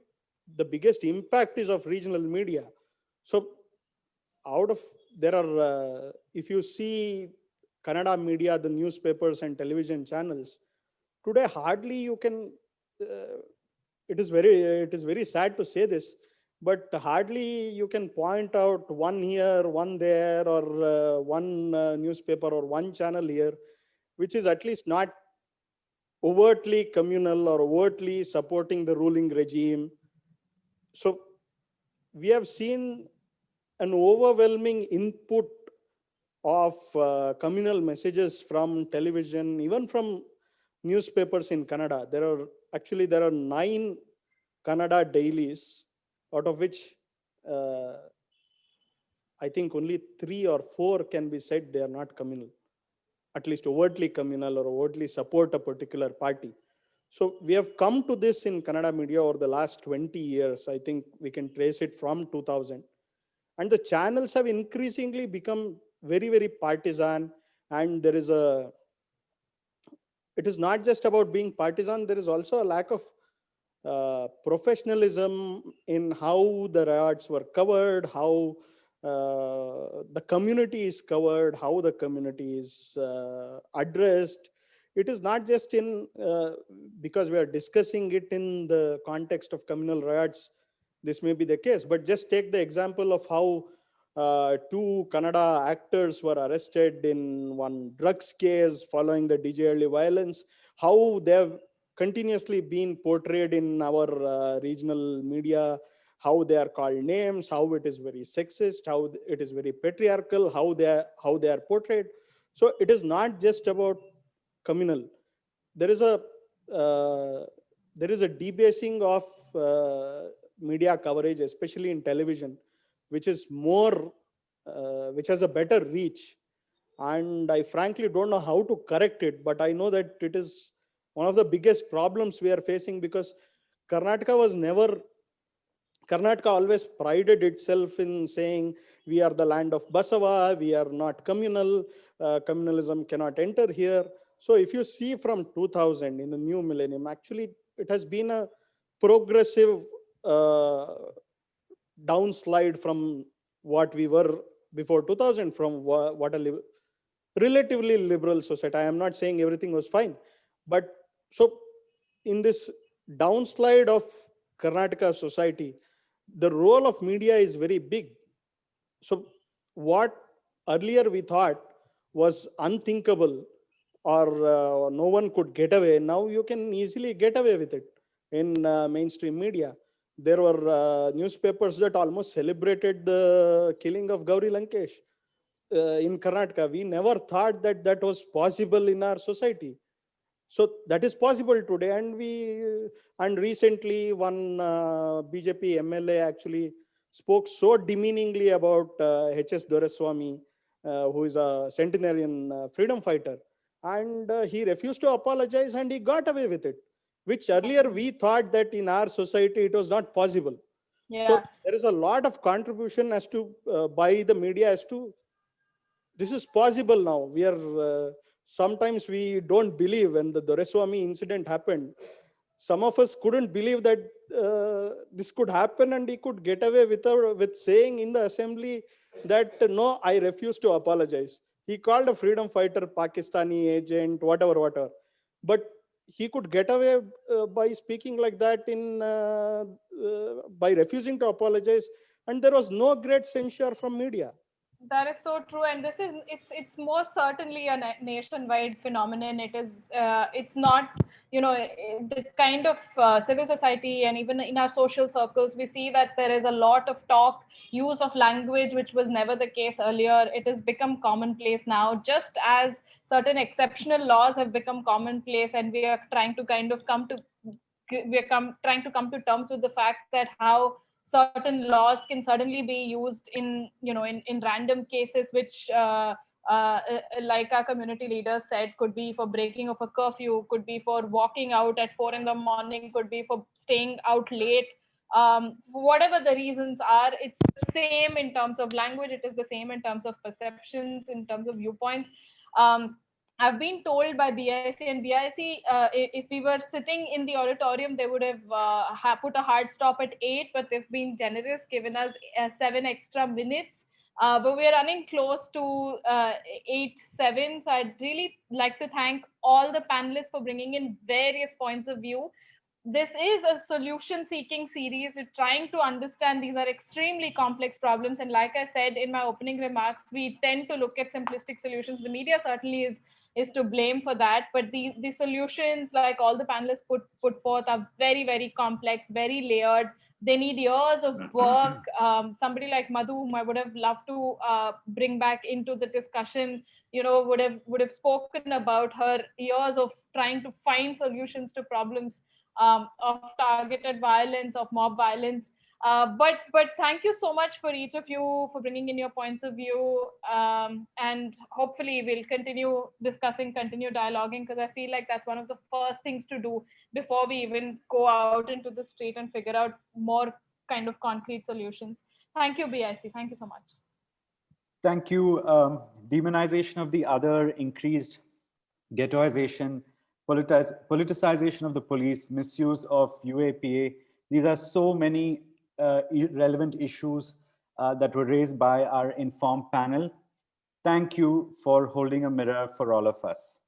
the biggest impact is of regional media. So there are, if you see Kannada media, the newspapers and television channels, today hardly you can, it is very sad to say this, but hardly you can point out one here, one there, or one newspaper or one channel here, which is at least not overtly communal or overtly supporting the ruling regime. So we have seen an overwhelming input of communal messages from television, even from newspapers in Kannada. There are 9 Kannada dailies, out of which I think only 3 or 4 can be said they are not communal, at least overtly communal or overtly support a particular party. So we have come to this in Kannada media over the last 20 years. I think we can trace it from 2000. And the channels have increasingly become very, very partisan. And it is not just about being partisan, there is also a lack of professionalism in how the riots were covered, how the community is covered, how the community is addressed. It is not just in, because we are discussing it in the context of communal riots, this may be the case, but just take the example of how 2 Kannada actors were arrested in one drugs case following the DJ early violence, how they have continuously been portrayed in our regional media, how they are called names, how it is very sexist, how it is very patriarchal, how they are portrayed. So it is not just about communal. There is a debasing of media coverage, especially in television, which is more, which has a better reach. And I frankly don't know how to correct it, but I know that it is one of the biggest problems we are facing, because Karnataka always prided itself in saying we are the land of Basava, we are not communal, communalism cannot enter here. So if you see from 2000 in the new millennium, actually it has been a progressive downslide from what we were before 2000, from what a relatively liberal society. I am not saying everything was fine, but so in this downslide of Karnataka society, the role of media is very big. So what earlier we thought was unthinkable, or no one could get away, now you can easily get away with it in mainstream media. There were newspapers that almost celebrated the killing of Gauri Lankesh in Karnataka. We never thought that that was possible in our society. So that is possible today. And recently one BJP MLA actually spoke so demeaningly about H.S. Doreswamy, who is a centenarian freedom fighter. And he refused to apologize and he got away with it, which earlier we thought that in our society it was not possible. Yeah. So there is a lot of contribution as to by the media as to this is possible now. We are sometimes we don't believe. When the Doreswamy incident happened, some of us couldn't believe that this could happen, and he could get away with saying in the assembly that no, I refuse to apologize. He called a freedom fighter Pakistani agent, whatever. But he could get away by speaking like that by refusing to apologize, and there was no great censure from media. That is so true, and this is it's most certainly a nationwide phenomenon. It's not the kind of civil society and even in our social circles, we see that there is a lot of talk, use of language, which was never the case earlier. It has become commonplace now, just as certain exceptional laws have become commonplace, and we are trying to kind of come to terms with the fact that how certain laws can suddenly be used in random cases, which like our community leaders said, could be for breaking of a curfew, could be for walking out at 4 in the morning, could be for staying out late. Whatever the reasons are, it's the same in terms of language, it is the same in terms of perceptions, in terms of viewpoints. I've been told by BIC, and BIC, if we were sitting in the auditorium, they would have put a hard stop at 8, but they've been generous, given us 7 extra minutes. But we're running close to 8:07. So I'd really like to thank all the panelists for bringing in various points of view. This is a solution seeking series. We're trying to understand these are extremely complex problems. And like I said in my opening remarks, we tend to look at simplistic solutions. The media certainly is to blame for that. But the solutions, like all the panelists put forth, are very, very complex, very layered. They need years of work. Somebody like Madhu, whom I would have loved to bring back into the discussion, would have spoken about her years of trying to find solutions to problems of targeted violence, of mob violence. But thank you so much for each of you for bringing in your points of view. And hopefully we'll continue discussing, continue dialoguing, because I feel like that's one of the first things to do before we even go out into the street and figure out more kind of concrete solutions. Thank you, BIC. Thank you so much. Thank you. Demonization of the other, increased ghettoization, politicization of the police, misuse of UAPA. These are so many relevant issues that were raised by our informed panel. Thank you for holding a mirror for all of us.